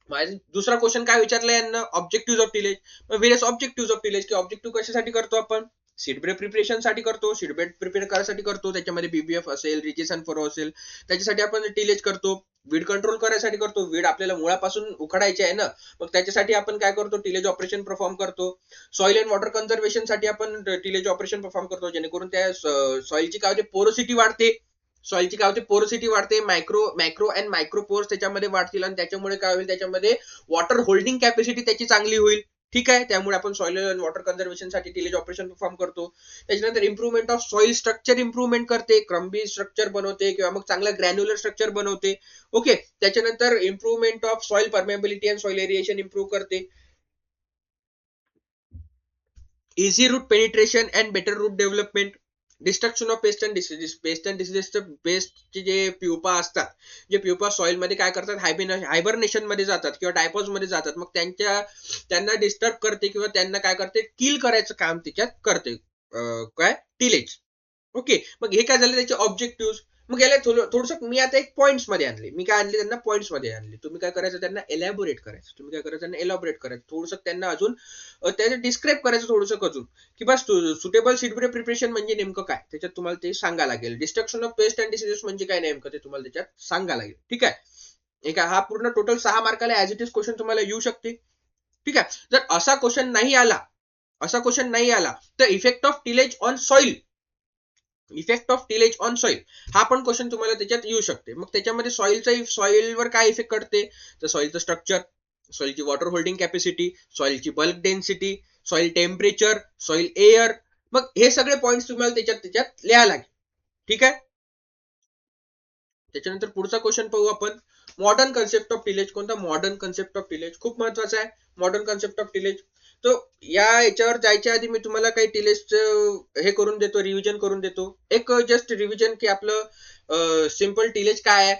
दुसरा क्वेश्चन काय विचारला यांना, objective of tillage. Various objective of tillage, की objective कशासाठी करतो आपण, सीड बेड प्रिपरेशन साठी करतो, सीड बेड प्रिपेअर करायसाठी करतो, त्याच्यामध्ये बीबीएफ असेल, रिजेसन फरो असेल, त्याच्यासाठी आपण टिलेज करतो. वीड कंट्रोल करायसाठी करतो, वीड आपल्याला मुळापासून उखडायचे आहे ना, मग त्याच्यासाठी आपण काय करतो, टिलेज ऑपरेशन परफॉर्म करतो. सॉइल अँड वॉटर कन्झर्वेशन साठी आपण टिलेज ऑपरेशन परफॉर्म करतो, जेणेकरून त्या सॉइलची काय होते, पोरोसिटी वाढते. सॉइलची काय होते, पोरोसिटी वाढते, मॅक्रो अँड मायक्रो पोर्स त्याच्यामध्ये वाढतील आणि त्याच्यामुळे काय होईल, त्याच्यामध्ये वॉटर होल्डिंग कॅपॅसिटी त्याची चांगली होईल. ठीक आहे, त्यामुळे आपण सॉइल अँड वॉटर कन्झर्वेशन साठी टिलेज ऑपरेशन परफॉर्म करतो. त्याच्यानंतर improvement of soil structure improvement करते, क्रम्बी स्ट्रक्चर बनवते किंवा मग चांगलं ग्रॅन्युलर स्ट्रक्चर बनवते. ओके, त्याच्यानंतर improvement of soil permeability and soil aeration improve करते. Easy root penetration and better root development. Destruction of pest and diseases. Pest and diseases, पेस्टचे जे प्युपा असतात, जे प्युपा सॉइल मध्ये काय करतात, हायबरनेशन मध्ये जातात किंवा डायपॉज मध्ये जातात, मग त्यांना डिस्टर्ब करते किंवा त्यांना काय करते, किल करायचं काम त्याच्यात करते. काय, टिलेज. ओके, मग हे काय झालं, त्याचे ऑब्जेक्टिव्ह. मग याला थोडस मी आता एक पॉइंट्स मध्ये आणले. मी काय आणले, त्यांना पॉइंट्स मध्ये आणले. तुम्ही काय करायचं, त्यांना एलॅबोरेट करायचं. तुम्ही काय करायचं, त्यांना एलॅबोरेट करायचं, थोडस त्यांना अजून त्याचं डिस्क्राईब करायचं थोडस अजून, की बस सुटेबल सीड प्रिपरेशन म्हणजे नेमकं काय, त्याच्यात तुम्हाला ते सांगा लागेल. Destruction of pest and diseases म्हणजे काय नेमकं, ते तुम्हाला त्याच्यात सांगा लागेल. ठीक आहे, एक हा पूर्ण टोटल 6 मार्काला ऍज इट इज क्वेश्चन तुम्हाला येऊ शकते. ठीक आहे, जर असा क्वेश्चन नाही आला तर effect of tillage on soil, effect of tillage on soil हा पण क्वेश्चन तुम्हाला त्याच्यात येऊ शकते. मग त्याच्यामध्ये सॉइलवर काय इफेक्ट करते, तर सॉइलचं स्ट्रक्चर, सॉइलची वॉटर होल्डिंग कॅपॅसिटी, सॉइलची bulk density, soil temperature, soil air, मग हे सगळे पॉइंट्स तुम्हाला त्याच्यात लिहा लागेल. ठीक आहे, त्याच्यानंतर पुढचा क्वेश्चन पाहू आपण. Modern concept of tillage. कोणता, मॉडर्न कन्सेप्ट ऑफ टिलेज खूप महत्वाचा आहे. मॉडर्न कन्सेप्ट ऑफ टिलेज, तो या याच्यावर जायच्या आधी मी तुम्हाला काही टिलेजचं हे करून देतो, रिव्हिजन करून देतो. एक जस्ट रिव्हिजन, की आपलं सिम्पल टिलेज काय आहे.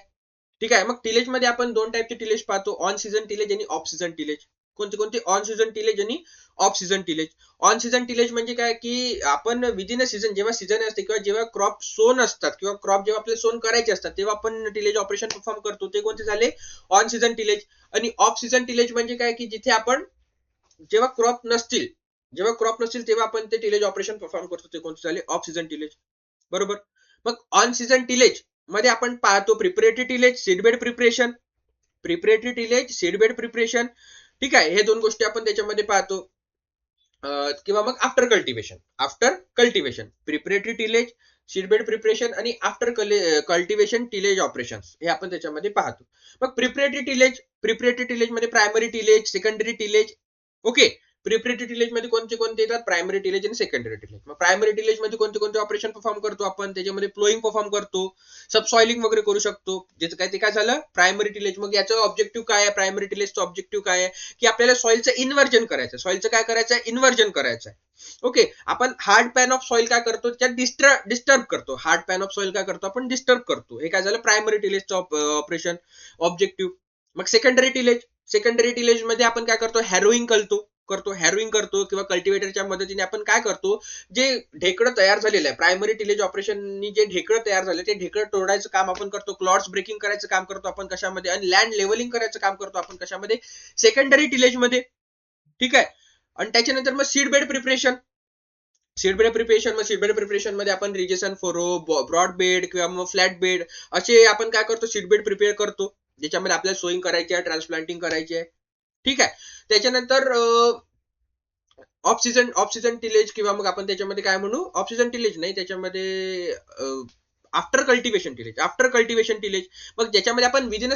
ठीक आहे, मग टिलेज मध्ये आपण दोन टाईपचे टिलेज पाहतो, ऑन सीझन टिलेज आणि ऑफ सीझन टिलेज. कोणते कोणते, ऑन सीझन टिलेज आणि of season tillage. On season tillage म्हणजे काय, की आपण विदिन अ सीझन, जेव्हा सीझन असते किंवा जेव्हा क्रॉप सोन असतात किंवा क्रॉप जेव्हा आपल्याला सोन करायचे असतात, तेव्हा आपण टिलेज ऑपरेशन परफॉर्म करतो. ते कोणते झाले, ऑन सीझन टिलेज. आणि ऑफ सीझन टिलेज म्हणजे काय, की जिथे आपण जेव्हा क्रॉप नसतील तेव्हा आपण ते टिलेज ऑपरेशन परफॉर्म करतो. ते कोणते झाले, ऑफ सीझन टिलेज. बरोबर. मग ऑन सीझन टिलेज मध्ये आपण पाहतो preparatory tillage, seedbed preparation. Preparatory tillage, seedbed preparation. ठीक आहे, हे दोन गोष्टी आपण त्याच्यामध्ये पाहतो. किंवा मग after cultivation preparatory tillage, seedbed preparation आणि आफ्टर कल्टिवेशन टिलेज ऑपरेशन, हे आपण त्याच्यामध्ये पाहतो. मग प्रिपरेटरी टिलेज मध्ये primary tillage, secondary tillage. Okay, preparatory tillage मध्ये कोणते कोणते येतात, प्रायमरी टिलेज आणि सेकंडरी टिलेज. मग प्रायमरी टिलेज मध्ये कोणते कोणते ऑपरेशन परफॉर्म करतो आपण, त्याच्यामध्ये प्लोईंग परफॉर्म करतो, सबसॉइलिंग वगैरे करू शकतो. ज्याचं काय, ते काय झालं, प्रायमरी टिलेज. मग याचं ऑब्जेक्टिव्ह काय आहे, प्रायमरी टिलेजचं ऑब्जेक्टिव्ह काय आहे, की आपल्याला सॉइलचं इन्व्हर्जन करायचं. सॉइलचं काय करायचं आहे, इन्व्हर्जन करायचं आहे. ओके, आपण हार्ड पॅन ऑफ सॉइल काय करतो, त्यात डिस्टर्ब करतो. हार्ड पॅन ऑफ सॉइल काय करतो, आपण डिस्टर्ब करतो. हे काय झालं, प्रायमरी टिलेजचं ऑपरेशन ऑब्जेक्टिव्ह. मग सेकंडरी टिलेज मध्ये आपण काय करतो, हॅरोइंग करतो किंवा कल्टिवेटरच्या मदतीने आपण काय करतो, जे ढेकळं तयार झालेलं आहे, प्रायमरी टिलेज ऑपरेशननी जे ढेकळं तयार झाले, ते ढेकळं तोडायचं काम आपण करतो. क्लॉट्स ब्रेकिंग करायचं काम करतो आपण कशामध्ये, आणि लँड लेवलिंग करायचं काम करतो आपण कशामध्ये, सेकंडरी टिलेज मध्ये. ठीक आहे, आणि त्याच्यानंतर मग सीड बेड प्रिपरेशन मध्ये आपण रिजेसन फोरो, ब्रॉड बेड किंवा मग फ्लॅट बेड असे आपण काय करतो, सीड बेड प्रिपेअर करतो, ज्याच्यामध्ये आपल्याला सोईंग करायची आहे, ट्रान्सप्लांटिंग करायची आहे. ठीक आहे, त्याच्यानंतर ऑफ सीझन टिलेज किंवा मग आपण त्याच्यामध्ये काय म्हणू, ऑफ सीझन टिलेज नाही, त्याच्यामध्ये आफ्टर कल्टिवेशन टिलेज. मग ज्याच्यामध्ये आपण विदिन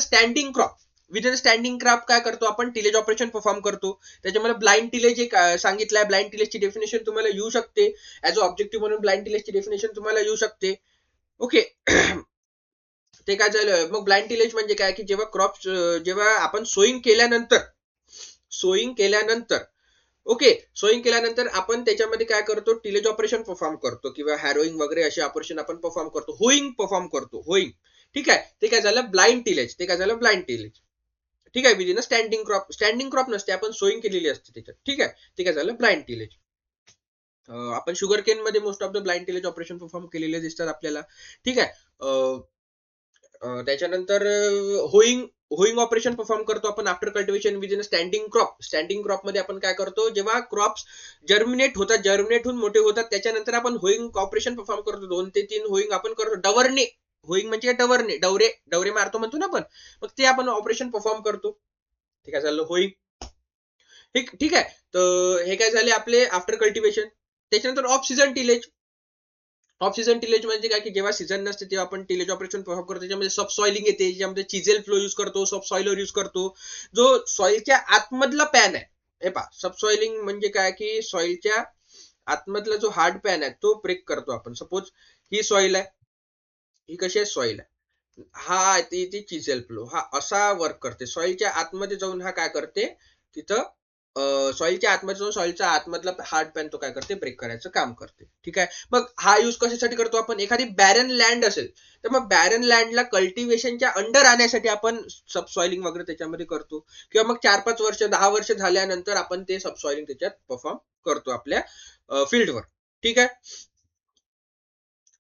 स्टँडिंग क्रॉप काय करतो, आपण टिलेज ऑपरेशन परफॉर्म करतो. त्याच्यामध्ये ब्लाइंड टिलेज एक सांगितलंय, ब्लाइंड टिलेजची डेफिनेशन तुम्हाला येऊ शकते, ऍज अ ऑब्जेक्टिव्ह म्हणून ब्लाइंड टिलेजची डेफिनेशन तुम्हाला येऊ शकते. ओके, ते काय झालं, मग ब्लाइंड टिलेज म्हणजे काय, की जेव्हा आपण सोईंग केल्यानंतर ओके, सोईंग केल्यानंतर आपण त्याच्यामध्ये काय करतो, टिलेज ऑपरेशन परफॉर्म करतो किंवा हॅरोईंग वगैरे असे ऑपरेशन आपण परफॉर्म करतो, होईंग. ठीक आहे, ते काय झालं, ब्लाइंड टिलेज. ठीक आहे, विदिन स्टँडिंग क्रॉप नसते, आपण सोईंग केलेली असते त्याच्यात. ठीक आहे, ते काय झालं, ब्लाइंड टिलेज. आपण शुगर केन मध्ये most of the blind tillage operation perform केलेले दिसतात आपल्याला. ठीक आहे, त्याच्यानंतर होईंग ऑपरेशन परफॉर्म करतो आपण after cultivation with in standing crop. Standing crop मध्ये आपण काय करतो, जेव्हा क्रॉप्स जर्मिनेट होऊन मोठे होतात त्याच्यानंतर आपण होईंग ऑपरेशन परफॉर्म करतो. 2 ते 3 होईंग आपण करतो डवरणे. होईंग म्हणजे डवरणे, डवरे डवरे मारतो म्हणतो ना आपण, मग ते आपण ऑपरेशन परफॉर्म करतो. ठीक आहे, झालं होईंग. ठीक आहे. तर हे काय झाले आपले आफ्टर कल्टिवेशन. त्याच्यानंतर of season tillage. Of season tillage म्हणजे काय, की जेव्हा सीझन नसते तेव्हा आपण टिलेज ऑपरेशन परफॉर्म करतो. त्याच्यामध्ये सब सॉइलिंग येते, ज्याच्यामध्ये चिझेल फ्लो युज करतो, सब सॉइलर युज करतो. जो सॉइलच्या आतमधला पॅन आहे, हे पहा, सब सॉइलिंग म्हणजे काय, की सॉइलच्या आतमधला जो हार्ड पॅन आहे तो ब्रेक करतो आपण. सपोज ही सॉइल आहे, ही कशी आहे सॉइल आहे, हा ती चिझेल फ्लो हा असा वर्क करते. सॉइलच्या आतमध्ये जाऊन हा काय करते, तिथं सॉइलच्या आतमध्ये जाऊन सॉइलचा आतमधला हार्ड पॅन तो काय करते, ब्रेक करायचं काम करते. ठीक आहे. मग हा यूज कशासाठी करतो आपण, एखादी बॅरन लँड असेल तर मग बॅरन लँडला कल्टिवेशनच्या अंडर आणण्यासाठी आपण सबसॉइलिंग वगैरे त्याच्यामध्ये करतो. किंवा मग 4-5 वर्ष 10 वर्ष झाल्यानंतर आपण ते सबसॉइलिंग त्याच्यात परफॉर्म करतो आपल्या फील्डवर. ठीक आहे.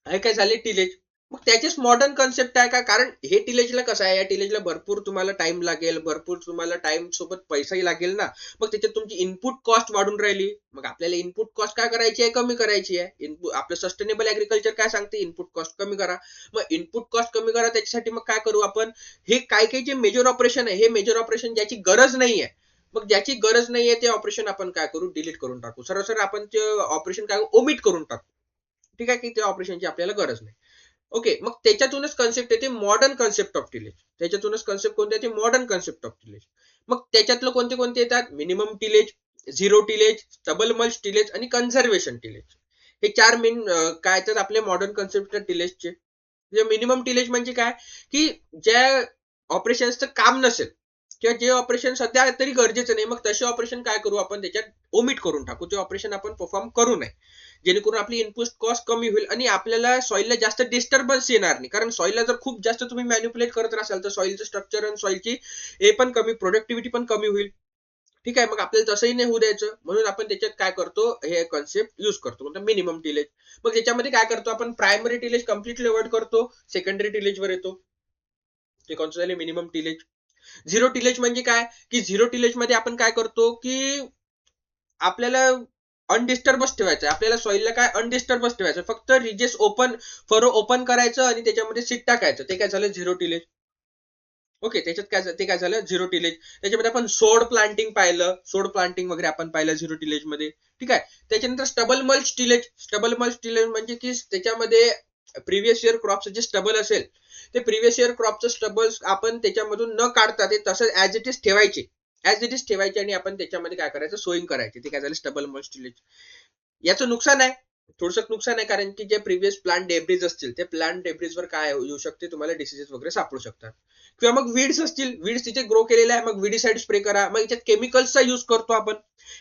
हे काय झाले टिलेज. मग त्याचेच मॉडर्न कन्सेप्ट आहे का, कारण हे टिलेजला कसं आहे, या टिलेजला भरपूर तुम्हाला टाइम लागेल, भरपूर तुम्हाला टाइम सोबत पैसाही लागेल ना. मग त्याच्यात तुमची इनपुट कॉस्ट वाढून राहिली. मग आपल्याला इनपुट कॉस्ट काय करायची आहे, कमी करायची आहे. इनपुट आपलं सस्टेनेबल ऍग्रिकल्चर काय सांगते, इनपुट कॉस्ट कमी करा. मग इनपुट कॉस्ट कमी करा त्याच्यासाठी मग काय करू आपण, हे काय काही जे मेजर ऑपरेशन आहे, हे मेजर ऑपरेशन ज्याची गरज नाहीये, मग ज्याची गरज नाहीये ते ऑपरेशन आपण काय करू, डिलीट करून टाकू. सरळ आपण ते ऑपरेशन काय ओमिट करून टाकू. ठीक आहे, की त्या ऑपरेशनची आपल्याला गरज नाही. ओके, मग त्याच्यातूनच कन्सेप्ट येते मॉडर्न कन्सेप्ट ऑफ टिलेज. त्याच्यातूनच कन्सेप्ट कोणते येते, मॉडर्न कन्सेप्ट ऑफ टिलेज. मग त्याच्यातलं कोणते कोणते येतात, minimum tillage, zero tillage, double mulch tillage आणि कन्झर्वेशन टिलेज. हे 4 मेन काय येतात आपले मॉडर्न कन्सेप्ट टिलेजचे. मिनिमम टिलेज म्हणजे काय, की ज्या ऑपरेशनचं काम नसेल किंवा जे ऑपरेशन सध्या तरी गरजेचं नाही, मग तसे ऑपरेशन काय करू आपण त्याच्यात ओमिट करून टाकू. ते ऑपरेशन आपण परफॉर्म करू नये, जेणेकरून आपली इनपुट कॉस्ट कमी होईल आणि आपल्याला सॉइलला जास्त डिस्टर्बन्स येणार नाही. कारण सॉइलला जर खूप जास्त तुम्ही मॅन्युप्युलेट करत असाल तर सॉइलचं स्ट्रक्चर आणि सॉइलची हे पण कमी, प्रोडक्टिव्हिटी पण कमी होईल. ठीक आहे, मग आपल्याला तसंही नाही होऊ द्यायचं, म्हणून आपण त्याच्यात काय करतो, हे कन्सेप्ट युज करतो, मिनिमम टिलेज. मग त्याच्यामध्ये काय करतो आपण, प्रायमरी टिलेज कम्प्लिटली अवॉइड करतो, सेकंडरी टिलेज वर येतो. ते कोणतं झाले, मिनिमम टिलेज. झिरो टिलेज म्हणजे काय, की झिरो टिलेज मध्ये आपण काय करतो, की आपल्याला अनडिस्टर्बच ठेवायचं. आपल्याला सॉइलला काय अनडिस्टर्बच ठेवायचं, फक्त रिजेस ओपन, फरो ओपन करायचं आणि त्याच्यामध्ये सीट टाकायचं. ते काय झालं, झिरो टिलेज. ओके, त्याच्यात काय ते काय झालं, झिरो टिलेज. त्याच्यामध्ये आपण सोड प्लांटिंग पाहिलं, सोड प्लांटिंग वगैरे आपण पाहिलं झिरो टिलेज मध्ये. ठीक आहे. त्याच्यानंतर stubble mulch tillage. Stubble mulch tillage म्हणजे की त्याच्यामध्ये प्रिव्हियस इयर क्रॉपचं जे स्टबल असेल, ते प्रिव्हियस इयर क्रॉपचं स्टबल आपण त्याच्यामधून न काढता ते तसं ऍज इट इज ठेवायचे. ऍज इट इज ठेवायचे आणि आपण त्याच्यामध्ये काय करायचं, सोईंग करायचे. ते काय झालं, स्टबल मल्च टिलेज. याचं नुकसान आहे, थोडंसं नुकसान आहे, कारण की जे प्रिव्हियस प्लांट डेब्रिज असतील, ते प्लांट डेब्रिज वर काय येऊ शकते, तुम्हाला डिसीजेस वगैरे सापडू शकतात. किंवा मग वीड्स असतील, वीड्स तिथे ग्रो केलेले आहे, मग विडीसाइड स्प्रे करा. मग याच्यात केमिकल्सचा युज करतो आपण.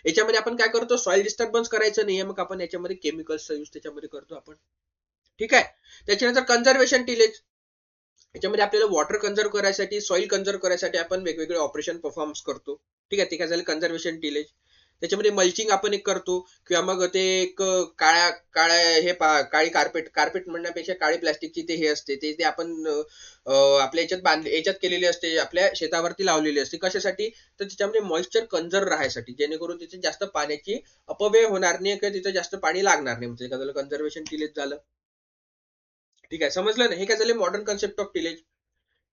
याच्यामध्ये आपण काय करतो, सॉइल डिस्टर्बन्स करायचं नाहीये, मग आपण याच्यामध्ये केमिकल्सचा युज त्याच्यामध्ये करतो आपण. ठीक आहे. त्याच्यानंतर कन्झर्वेशन टिलेज. याच्यामध्ये आपल्याला वॉटर कन्झर्व करायसाठी, सॉइल कन्झर्व करायसाठी आपण वेगवेगळे ऑपरेशन परफॉर्म करतो. ठीक आहे, ते काय झालं, कन्झर्वेशन टिलेज. त्याच्यामध्ये मल्चिंग आपण एक करतो, किंवा मग ते एक काळ्या काळ्या हे काळी कार्पेट, कार्पेट म्हणण्यापेक्षा काळी प्लास्टिकची ते हे असते, ते ते आपण आपल्या याच्यात याच्यात केलेली असते, आपल्या शेतावरती लावलेली असते. कशासाठी, तर त्याच्यामध्ये मॉइश्चर कन्झर्व राहायसाठी, जेणेकरून तिथे जास्त पाण्याची अपव्यय होणार नाही किंवा तिथे जास्त पाणी लागणार नाही. म्हणजे काय झालं, कन्झर्वेशन टिलेज झालं. ठीक आहे, समजलं ना. हे काय झाले, मॉडर्न कन्सेप्ट ऑफ टिलेज.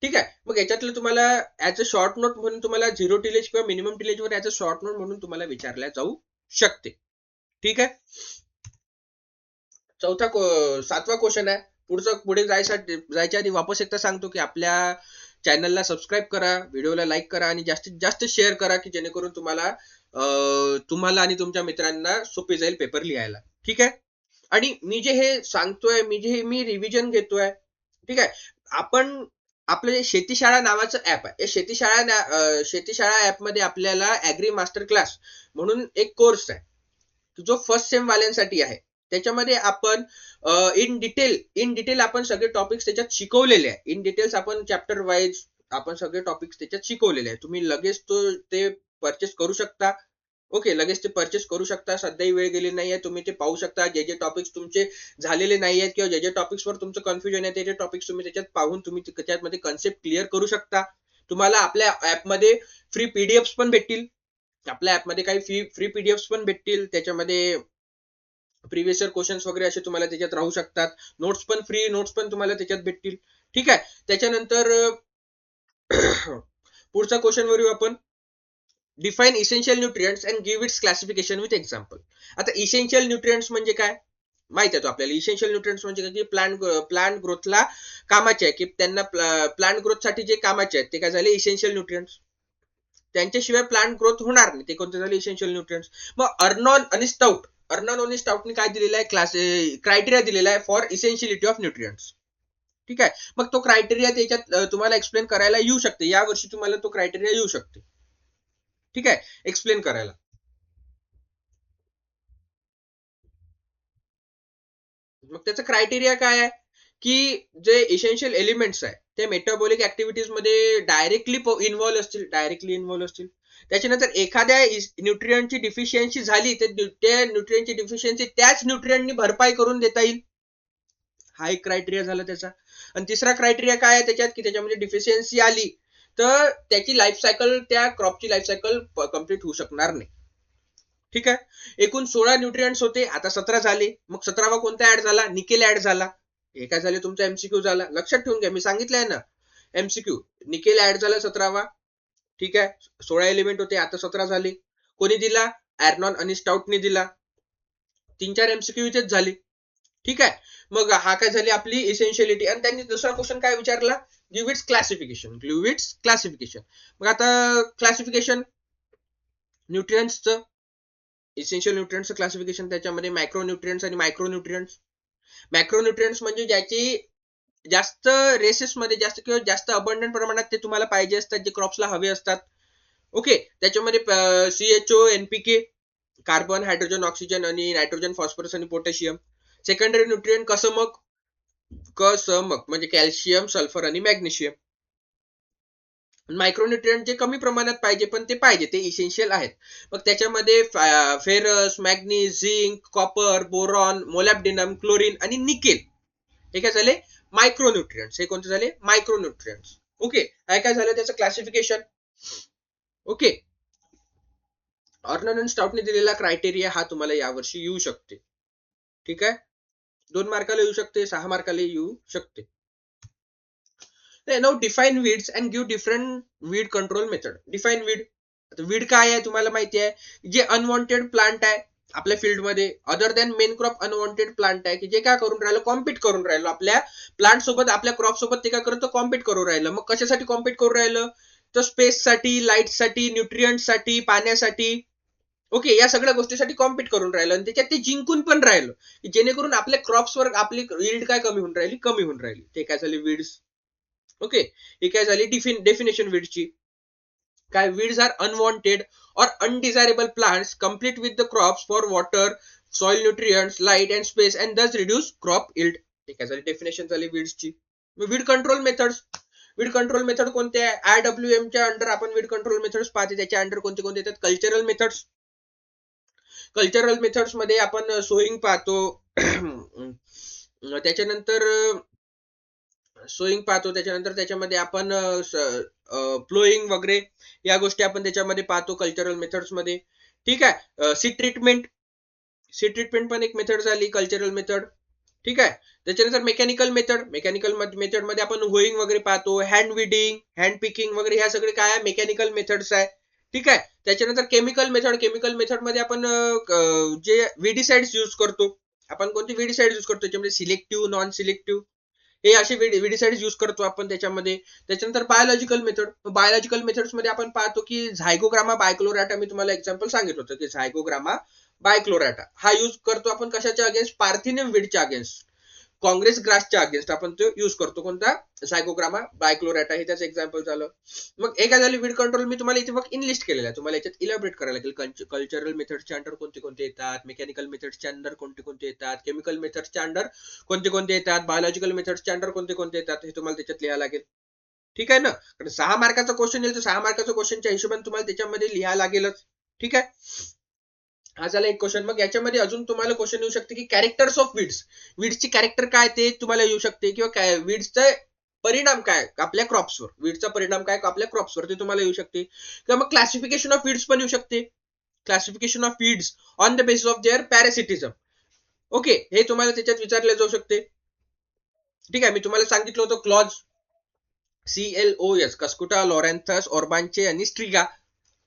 ठीक आहे. मग याच्यातलं तुम्हाला ऍज अ शॉर्ट नोट म्हणून तुम्हाला झिरो टिलेज किंवा मिनिमम टिलेज वर ऍज अ शॉर्ट नोट म्हणून तुम्हाला विचारल्या जाऊ शकते. ठीक आहे. सातवा क्वेश्चन आहे. पुढे जायच्या आधी वापस एकदा सांगतो, की आपल्या चॅनलला सबस्क्राईब करा, व्हिडिओला लाईक करा आणि जास्तीत जास्त शेअर करा, की जेणेकरून तुम्हाला आणि तुमच्या मित्रांना सोपे जाईल पेपर लिहायला. ठीक आहे. आणि मी जे हे सांगतोय, मी रिव्हिजन घेतोय. ठीक आहे. आपण आपलं जे शेतीशाळा नावाचं ऍप आहे, या शेतीशाळा ऍप मध्ये आपल्याला ऍग्री मास्टर क्लास म्हणून एक कोर्स आहे, जो फर्स्ट सेम वाल्यांसाठी आहे. त्याच्यामध्ये आपण इन डिटेल आपण सगळे टॉपिक्स त्याच्यात शिकवलेले आहे. इन डिटेल्स आपण चॅप्टर वाईज आपण सगळे टॉपिक्स त्याच्यात शिकवलेले आहे. तुम्ही लगेच ते परचेस करू शकता. ओके, लगेच ते परचेस करू शकता. सध्याही वेळ गेली नाहीये, तुम्ही ते पाहू शकता. जे जे टॉपिक्स तुमचे झालेले नाहीयेत किंवा जे जे टॉपिक्सवर तुमचं कन्फ्युजन आहे, ते जे टॉपिक्स तुम्ही त्याच्यात पाहून तुम्ही त्याच्यामध्ये कन्सेप्ट क्लिअर करू शकता. तुम्हाला आपल्या ऍपमध्ये फ्री पीडीएफ पण भेटतील. आपल्या ऍपमध्ये काही फ्री पीडीएफ पण भेटतील. त्याच्यामध्ये प्रिव्हियस इयर क्वेश्चन्स वगैरे असे तुम्हाला त्याच्यात राहू शकतात. नोट्स पण फ्री नोट्स पण तुम्हाला त्याच्यात भेटतील. ठीक आहे. त्याच्यानंतर पुढचा क्वेश्चन वरू आपण. Define essential nutrients and give it's classification with example. आता इसेन्शियल न्यूट्रिएंट्स म्हणजे काय माहित आहे तो आपल्याला. इसेन्शियल न्यूट्रिएंट्स म्हणजे काय की प्लांट ग्रोथला कामाचे आहे, की त्यांना प्लांट ग्रोथसाठी जे कामाचे आहेत ते काय झाले इसेन्शियल न्यूट्रिएंट्स. त्यांच्याशिवाय प्लांट ग्रोथ होणार नाही, ते कोणते झाले इसेन्शियल न्यूट्रिएंट्स. मग अर्नॉन आणि स्टाउट, अर्नॉन आणि स्टाउटने काय दिलेला आहे क्रायटेरिया दिलेला आहे फॉर इसेन्शियलिटी ऑफ न्यूट्रिएंट्स. ठीक आहे. मग तो क्रायटेरिया त्याच्यात तुम्हाला एक्सप्लेन करायला येऊ शकते. या वर्षी तुम्हाला तो क्रायटेरिया येऊ शकते. ठीक आहे. एक्सप्लेन करायला. मग त्याचं क्रायटेरिया काय आहे, की जे इसेन्शियल एलिमेंट्स आहे ते मेटाबॉलिक ऍक्टिव्हिटीज मध्ये डायरेक्टली इन्व्हॉल्व्ह असतील. त्याच्यानंतर एखाद्या न्यूट्रिएंटची डिफिशियन्सी झाली तर त्या न्यूट्रिएंटची डिफिशियन्सी त्याच न्यूट्रिएंटनी भरपाई करून देता येईल. हा एक क्रायटेरिया झाला त्याचा. आणि तिसरा क्रायटेरिया काय आहे त्याच्यात, की त्याच्यामध्ये डिफिशियन्सी आली तर त्याची लाईफ सायकल, त्या क्रॉपची लाईफ सायकल कम्प्लीट होऊ शकणार नाही. ठीक आहे. एकूण 16 न्यूट्रिएंट्स होते, आता 17 झाले. मग 17वा कोणता ऍड झाला, निकेल ऍड झाला. हे काय झाले तुमचा एमसीक्यू झाला. लक्षात ठेवून घ्या, मी सांगितलंय ना एमसीक्यू. निकेल ऍड झाला 17वा. ठीक आहे. 16 एलिमेंट होते, आता 17 झाले. कोणी दिला, अर्नॉन आणि स्टाउटने दिला. 3-4 एमसीक्यू इथेच झाले. ठीक आहे. मग हा काय झाली आपली इसेन्शियलिटी. आणि त्यांनी दुसरा क्वेश्चन काय विचारला, give it's classification. Give it's classification. मग आता क्लासिफिकेशन न्यूट्रिएंट्सचं, इसेन्शियल न्यूट्रिएंट्सचं क्लासिफिकेशन, त्याच्यामध्ये मायक्रोन्यूट्रिएंट्स आणि मायक्रोन्यूट्रिएंट्स. मॅक्रोन्यूट्रिएंट्स म्हणजे ज्याची जास्त रेसेसमध्ये जास्त किंवा जास्त अबंडंट प्रमाणात ते तुम्हाला पाहिजे असतात, जे क्रॉप्सला हवे असतात. ओके. त्याच्यामध्ये CHO, NPK, carbon, hydrogen, oxygen आणि नायट्रोजन, फॉस्फरस आणि पोटॅशियम. सेकंडरी न्यूट्रिएंट कसमक म्हणजे कॅल्शियम, सल्फर आणि मॅग्नेशियम. मायक्रोन्यूट्रिएंट जे कमी प्रमाणात पाहिजे पण ते पाहिजे, ते इसेन्शियल आहेत. मग त्याच्यामध्ये ferrous, manganese, zinc, copper, boron, molybdenum, chlorine आणि निकेल हे काय झाले मायक्रोन्यूट्रिएंट्स. हे कोणते झाले मायक्रोन्यूट्रिएंट्स. ओके. काय झालं त्याचं क्लासिफिकेशन. ओके. अर्नॉन आणि स्टाउटने दिलेला क्रायटेरिया हा तुम्हाला यावर्षी येऊ शकते. ठीक आहे. 2 मार्काला येऊ शकते, 6 मार्काला येऊ शकते. Now define weeds and give different weed control method. Define weed. Weed काय आहे तुम्हाला माहिती आहे, जे अनवॉन्टेड प्लांट आहे आपल्या फील्डमध्ये, other than main crop unwanted plant आहे, की जे काय करून राहिलं, कॉम्पिट करून राहिलं आपल्या प्लांट सोबत, आपल्या क्रॉप सोबत. ते काय करतं, कॉम्पिट करून राहिलं. मग कशासाठी कॉम्पिट करून राहिलं, तर स्पेस साठी, लाईट साठी, न्यूट्रिएंट साठी, पाण्यासाठी. ओके. या सगळ्या गोष्टीसाठी कॉम्पिट करून राहिलं आणि त्याच्यात ते जिंकून पण राहिलं, जेणेकरून आपल्या क्रॉप्सवर आपली यील्ड काय कमी होऊन राहिली, कमी होऊन राहिली. ते काय झाली वीड्स. ओके. ही काय झाली डेफिनेशन वीडची. काय, weeds are unwanted or undesirable plants complete with the crops for water, soil nutrients, light and space and thus reduce crop yield. हे काय झाली डेफिनेशन झाली वीड्सची. Weed control methods. Weed control method कोणते आहे, IWM च्या under आपण weed control methods पाहते. त्याच्या अंडर कोणते कोणते येतात, कल्चरल मेथड्स. कल्चरल मेथड्स मध्ये आपण सोईंग पाहतो. त्याच्यानंतर सोईंग पाहतो. त्याच्यानंतर त्याच्यामध्ये आपण फ्लोईंग वगैरे या गोष्टी आपण त्याच्यामध्ये पाहतो कल्चरल मेथड्स मध्ये. ठीक आहे. Seed treatment. सीड ट्रीटमेंट पण एक मेथड झाली कल्चरल मेथड. ठीक आहे. त्याच्यानंतर मेकॅनिकल मेथड. मेकॅनिकल मेथड मध्ये आपण होईंग वगैरे पाहतो, हँड विडिंग, हँड पिकिंग वगैरे, ह्या सगळे काय आहे मेकॅनिकल मेथड्स आहे. ठीक आहे. त्याच्यानंतर केमिकल मेथड. केमिकल मेथड मध्ये आपण जे विडीसाइड्स यूज करतो, आपण कोणते विडीसाइड यूज करतो, त्याच्यामध्ये सिलेक्टिव्ह, नॉन सिलेक्टिव्ह, हे असे विडीसाइड्स यूज करतो आपण त्याच्यामध्ये. त्याच्यानंतर बायोलॉजिकल मेथड. बायोलॉजिकल मेथड्स मध्ये आपण पाहतो की झायगोग्रामा बायक्लोरॅटा, मी तुम्हाला एक्झाम्पल सांगितलं होतं की झायगोग्रामा बायक्लोरॅटा हा यूज करतो आपण कशाच्या अगेन्स्ट, पार्थिनियम वीडच्या अगेन्स्ट, काँग्रेस ग्रासच्या अगेन्स्ट आपण तो यूज करतो. कोणता, झायगोग्रामा बायक्लोरॅटा, हे त्याचं एक्झाम्पल झालं. मग हे काय झालं वीड कंट्रोल. मी तुम्हाला इथे फक्त इनलिस्ट केलेलं आहे, तुम्हाला याच्यात इलॅबोरेट करायला लागेल. कल्चरल मेथड्सच्या अंडर कोणते कोणते येतात, मेकॅनिकल मेथड्सच्या अंडर कोणते कोणते येतात, केमिकल मेथड्सच्या अंडर कोणते कोणते येतात, बायोलॉजिकल मेथड्सच्या अंडर कोणते कोणते येतात, हे तुम्हाला त्याच्यात लिहायला लागेल. ठीक आहे ना. कारण 6 मार्काचा क्वेश्चन येईल तर 6 मार्काचा क्वेश्चनच्या हिशोबाने तुम्हाला त्याच्यामध्ये लिहायला लागेलच. ठीक आहे. हा झाला एक क्वेश्चन. मग याच्यामध्ये अजून तुम्हाला क्वेश्चन येऊ शकते की कॅरेक्टर्स ऑफ वीड्स. वीड्सची कॅरेक्टर काय ते तुम्हाला येऊ शकते, किंवा वीड्सचं परिणाम काय आपल्या क्रॉप्सवर, वीडचा परिणाम काय आपल्या क्रॉप्सवर, ते तुम्हाला येऊ शकते. किंवा मग क्लासिफिकेशन ऑफ वीड्स पण येऊ शकते. Classification of weeds on the basis of their parasitism. Okay, हे तुम्हाला त्याच्यात विचारले जाऊ शकते. ठीक आहे, मी तुम्हाला सांगितलं होतं क्लॉज CLOS, कस्कुटा, लॉरेन्थस, ऑर्बांचे आणि स्ट्रिगा.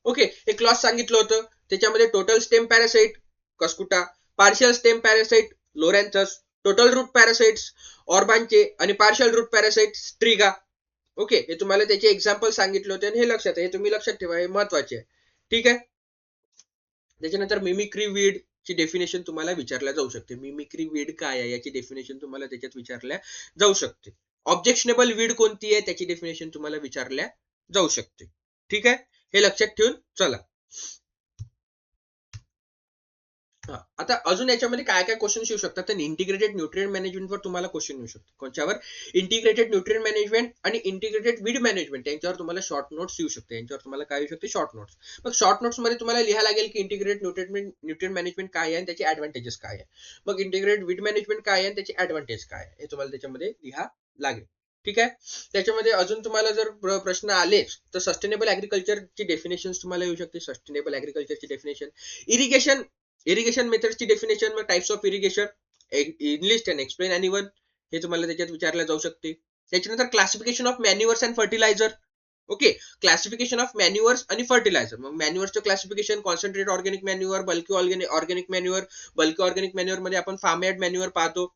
ओके, हे क्लॉज सांगितलं होतं. त्याच्यामध्ये total stem parasite cuscuta, partial stem parasite loranthus, total root parasites orobanche आणि partial root parasite striga. Okay, हे तुम्हाला त्याचे एक्झाम्पल सांगितले होते आणि हे लक्षात आहे, हे तुम्ही लक्षात ठेवा, हे महत्वाचे आहे. ठीक आहे. त्याच्यानंतर मिमिक्री वीड ची डेफिनेशन तुम्हाला विचारल्या जाऊ शकते. मिमिक्री वीड काय आहे याची डेफिनेशन तुम्हाला त्याच्यात विचारल्या जाऊ शकते. ऑब्जेक्शनेबल वीड कोणती आहे त्याची डेफिनेशन तुम्हाला विचारल्या जाऊ शकते. ठीक आहे, हे लक्षात ठेवून चला. आता अजून याच्यामध्ये काय काय क्वेश्चन येऊ शकतात, तर इंटिग्रेटेड न्यूट्रिएंट मॅनेजमेंटवर तुम्हाला क्वेश्चन येऊ शकतो. कोणत्यावर? इंटिग्रेटेड न्यूट्रिएंट मॅनेजमेंट आणि इंटिग्रेटेड वीड मॅनेजमेंट, यांच्यावर तुम्हाला शॉर्ट नोट्स येऊ शकते. यांच्यावर तुम्हाला काय येऊ शकते? Short notes. मग शॉर्ट नोट्स मध्ये तुम्हाला लिहायला लागेल की इंटिग्रेटेड न्यूट्रिएंट मॅनेजमेंट काय आहे आणि त्याचे ऍडव्हान्टेजेस काय आहे. मग इंटिग्रेटेड वीड मॅनेजमेंट काय आहे आणि त्याचे ऍडव्हान्टेज काय आहे, हे तुम्हाला त्याच्यामध्ये लिहा लागेल. ठीक आहे. त्याच्यामध्ये अजून तुम्हाला जर प्रश्न आले तर सस्टेनेबल ऍग्रिकल्चरची डेफिनेशन तुम्हाला येऊ शकते. सस्टेनेबल ऍग्रिकल्चरची डेफिनेशन, इरिगेशन मेथड्सची डेफिनेशन, मग types of irrigation, enlist and explain any one, हे तुम्हाला त्याच्यात विचारलं जाऊ शकते. त्याच्यानंतर classification of manures and fertiliser. Okay, classification of manures आणि फर्टिलायझर. मग मॅन्युअर्सचं classification, concentrate organic manure, bulky organic manure. Bulky organic manure मध्ये आपण फार्म यार्ड मॅन्युअर पाहतो.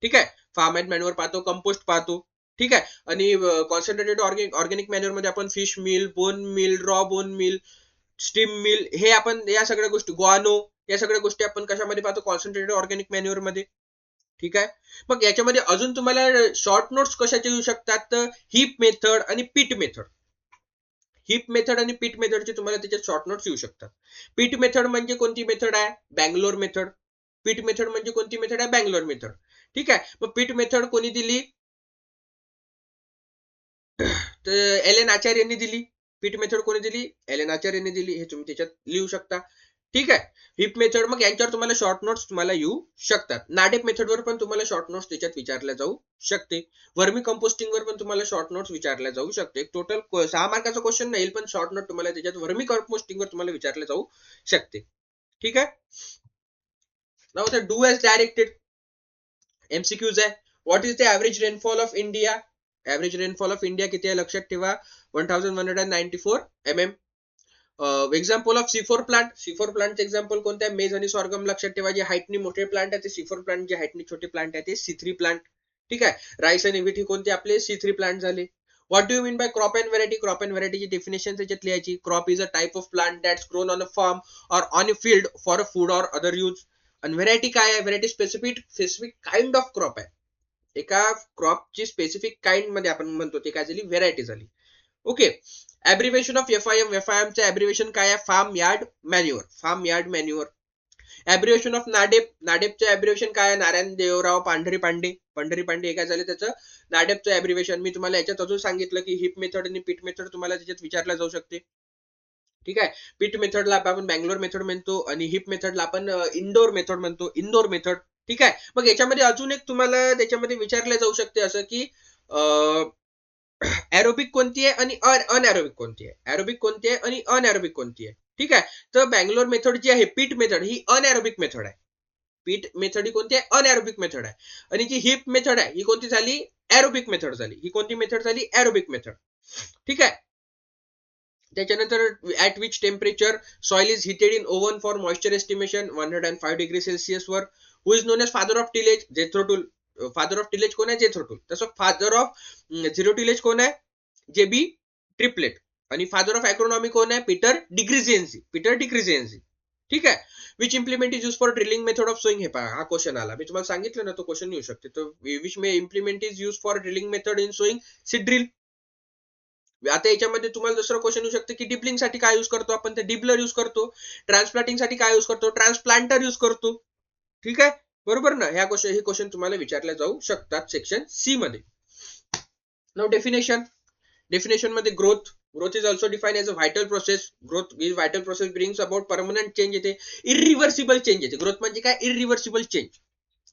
ठीक आहे, फार्म यार्ड मॅन्युअर पाहतो, कंपोस्ट पाहतो. ठीक आहे. आणि कॉन्सन्ट्रेटेड ऑर्गॅनिक मॅन्युअर मध्ये आपण fish mill, bone meal, raw bone meal, steam mill, हे आपण या सगळ्या गोष्टी, ग्वानो, या सगळ्या गोष्टी आपण कशामध्ये पाहतो? कॉन्सन्ट्रेटेड ऑर्गॅनिक मॅन्युअर मध्ये. ठीक आहे. मग याच्यामध्ये अजून तुम्हाला शॉर्ट नोट्स कशाचे येऊ शकतात, तर हीप मेथड आणि पीट मेथड. हीप मेथड आणि पीट मेथडचे तुम्हाला त्याच्यात शॉर्ट नोट्स येऊ शकतात. पीट मेथड म्हणजे कोणती मेथड आहे? बँगलोर मेथड. पीट मेथड म्हणजे कोणती मेथड आहे? बँगलोर मेथड. ठीक आहे. मग पीट मेथड कोणी दिली? तर एल एन आचार्य यांनी दिली. पीट मेथड कोणी दिली? एल एन आचार्य यांनी दिली. हे तुम्ही त्याच्यात लिहू शकता. ठीक आहे. हिप मेथड, मग यांच्यावर तुम्हाला शॉर्ट नोट्स तुम्हाला येऊ शकतात. नाडेप मेथडवर पण तुम्हाला शॉर्ट नोट्स त्याच्यात विचारल्या जाऊ शकते. वर्मी कंपोस्टिंग वर पण तुम्हाला शॉर्ट नोट्स विचारल्या जाऊ शकते. टोटल 6 मार्काचा क्वेश्चन नाही, पण शॉर्ट नोट तुम्हाला त्याच्यात वर्मी कंपोस्टिंग वर तुम्हाला विचारल्या जाऊ शकते. ठीक आहे. Now the do as directed MCQs आहे. What is the average rainfall of India? Average rainfall of India किती आहे लक्षात ठेवा, 1194 mm. Example of C4 plant. C4 प्लांटचे एक्झाम्पल कोणते आहे? मेज आणि सॉर्गम लक्षात ठेवा. जे हाईटनी मोठे प्लांट आहे ते C4 प्लांट, जे हाईटनी छोटे प्लांट आहे ते C3 प्लांट. ठीक आहे. राईस आणि व्हीट ही कोणते आपले? C3 प्लांट झाले. What do you mean by crop and variety? Crop and व्हरायटीची डेफिनेशन त्याच्यात लिहायची. Crop is a type of plant that's grown on a farm or on a field for a food or other use. आणि variety काय आहे? Variety specific kind of crop आहे. एका क्रॉपची specific kind मध्ये आपण म्हणतो ते काय झाली? व्हरायटी झाली. Okay. Abbreviation of FIM. FIM चे ऍब्रिव्हिएशन काय आहे? Farm yard manure. Farm yard manure. Abbreviation of NADEP. नाडेपचे ऍब्रिव्हिएशन काय आहे? नारायण देवराव पांढरी पांडे. पांढरी पांडे हे काय झाले त्याचं? नाडेपचं ऍब्रिव्हिएशन. मी तुम्हाला याच्यात अजून सांगितलं की हिप मेथड आणि पीट मेथड तुम्हाला त्याच्यात विचारल्या जाऊ शकते. ठीक आहे. पीट मेथडला आपण बँगलोर मेथड म्हणतो आणि हिप मेथडला आपण इंडोर मेथड म्हणतो. इंदोर मेथड. ठीक आहे. मग याच्यामध्ये अजून एक तुम्हाला त्याच्यामध्ये विचारले जाऊ शकते असं की एरोबिक कोणती आहे आणि अनएरोबिक कोणती आहे? एरोबिक कोणती आहे आणि अनएरोबिक कोणती आहे? ठीक आहे. तर बँगलोर मेथड जी आहे, पीट मेथड, ही अनएरोबिक मेथड आहे. पीट मेथड ही कोणती आहे? अनएरोबिक मेथड आहे. आणि जी हिप मेथड आहे ही कोणती झाली? एरोबिक मेथड झाली. ही कोणती मेथड झाली? Aerobic method. ठीक आहे. त्याच्यानंतर at which temperature soil is heated in oven for moisture estimation 105°C वर. Who is known as father of tillage? Jethro Tull. Father of tillage कोण आहे? Jethro Tull. तसं फादर ऑफ झिरो टिलेज कोण आहे? JB Triplett. आणि father of agronomy कोण आहे? Peter de Crescenzi. Peter de Crescenzi. ठीक आहे. Which implement is use for drilling method of sowing? हे पहा, हा क्वेश्चन आला. मी तुम्हाला सांगितलं ना, तो क्वेश्चन येऊ शकते. तर which may implement is use for drilling method in sowing? Seed drill. आता याच्यामध्ये तुम्हाला दुसरं क्वेश्चन येऊ शकतं की डिबलिंग साठी काय यूज करतो आपण? ते डिबलर यूज करतो. ट्रान्सप्लांटिंग साठी काय यूज करतो? ट्रान्सप्लांटर यूज करतो. ठीक आहे. बरोबर ना? ह्या क्वेश्चन, हे क्वेश्चन तुम्हाला विचारले जाऊ शकतात सेक्शन C मध्ये. Now definition. डेफिनेशन मध्ये growth. Growth is also define as a vital process. Growth is vital process brings about permanent change येते. इरिव्हर्सिबल चेंज येते. ग्रोथ म्हणजे काय? इरिव्हर्सिबल चेंज,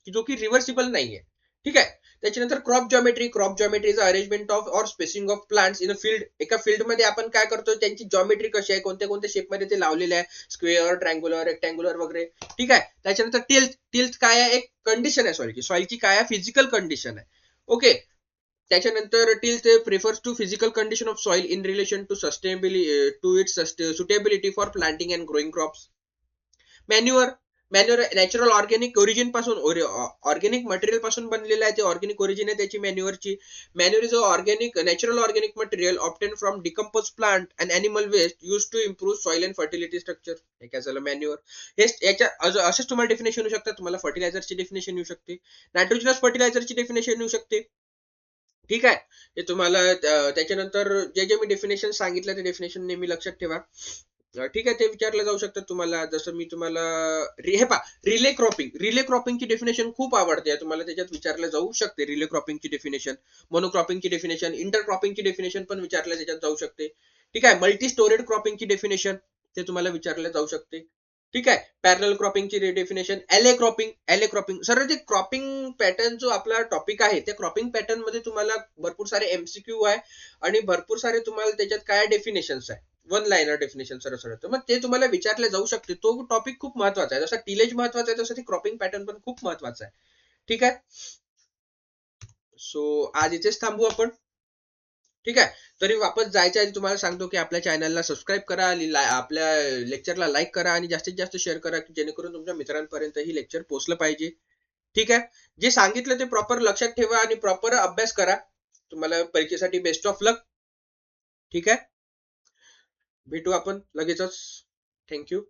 जो की रिव्हर्सिबल नाहीये. ठीक आहे. त्याच्यानंतर crop geometry is arrangement of or spacing of plants in a field. एका फील्ड मध्ये आपण काय करतो, त्यांची जॉमेट्री कशी आहे, कोणत्या कोणत्या शेप मध्ये ते लावलेले आहे, स्क्वेअर, ट्रँग्युलर, रेक्टँग्युलर वगैरे. ठीक आहे. त्याच्यानंतर टिल्थ काय आहे, एक कंडिशन आहे सॉइलची. सॉइलची काय आहे, फिजिकल कंडिशन आहे. ओके. त्याच्यानंतर tilth prefers to physical condition of soil in relation to sustainability to its suitability for planting and growing crops. Manure manure natural organic origin पासून, ऑर्गॅनिक मटेरियल पासून बनलेलं आहे ते, ऑर्गॅनिक ओरिजिन आहे त्याची मॅन्युअरची. Manure is organic natural organic material obtained from decompose plant and animal waste use to improve soil and fertility structure. हे काय झालं मॅन्युअर. हे याच्या असेच तुम्हाला डेफिनेशन येऊ शकतात. तुम्हाला फर्टिलायझरची डेफिनेशन येऊ शकते, नायट्रोजनस फर्टिलायझरची डेफिनेशन येऊ शकते. ठीक आहे. ते तुम्हाला त्याच्यानंतर जे जे मी डेफिनेशन सांगितलं ते डेफिनेशन नेहमी लक्षात ठेवा. ठीक आहे. ते विचारलं जाऊ शकतं तुम्हाला. जसं मी तुम्हाला हे पहा, रिले क्रॉपिंगची डेफिनेशन खूप आवडते, तुम्हाला त्याच्यात विचारलं जाऊ शकते. रिले क्रॉपिंगची डेफिनेशन, मोनोक्रॉपिंगची डेफिनेशन, इंटरक्रॉपिंगची डेफिनेशन पण विचारलं त्याच्यात जाऊ शकते. ठीक आहे. मल्टी स्टोरेड क्रॉपिंगची डेफिनेशन ते तुम्हाला विचारलं जाऊ शकते. ठीक आहे. पॅरल क्रॉपिंगची डेफिनेशन, एले क्रॉपिंग सर, जे क्रॉपिंग पॅटर्न जो आपला टॉपिक आहे, त्या क्रॉपिंग पॅटर्न मध्ये तुम्हाला भरपूर सारे एमसीक्यू आहे आणि भरपूर सारे तुम्हाला त्याच्यात काय डेफिनेशन्स आहे, वन लाईनर डेफिनेशन सरळ सरळ. तर मग ते तुम्हाला विचारले जाऊ शकते. तो टॉपिक खूप महत्वाचा आहे. जसा टिलेज महत्वाचा आहे, तसं ते क्रॉपिंग पॅटर्न पण खूप महत्वाचा आहे. ठीक आहे. सो आज इथेच थांबू आपण. ठीक आहे. तरी वापस जायच्या आधी तुम्हाला सांगतो की आपल्या चॅनलला सबस्क्राईब करा आणि आपल्या लेक्चरला लाईक करा आणि जास्तीत जास्त शेअर करा, की जेणेकरून तुमच्या मित्रांपर्यंत ही लेक्चर पोहोचलं पाहिजे. ठीक आहे. जे सांगितलं ते प्रॉपर लक्षात ठेवा आणि प्रॉपर अभ्यास करा. तुम्हाला परीक्षेसाठी बेस्ट ऑफ लक. ठीक आहे. भेटू आपण लगेचच. थँक्यू.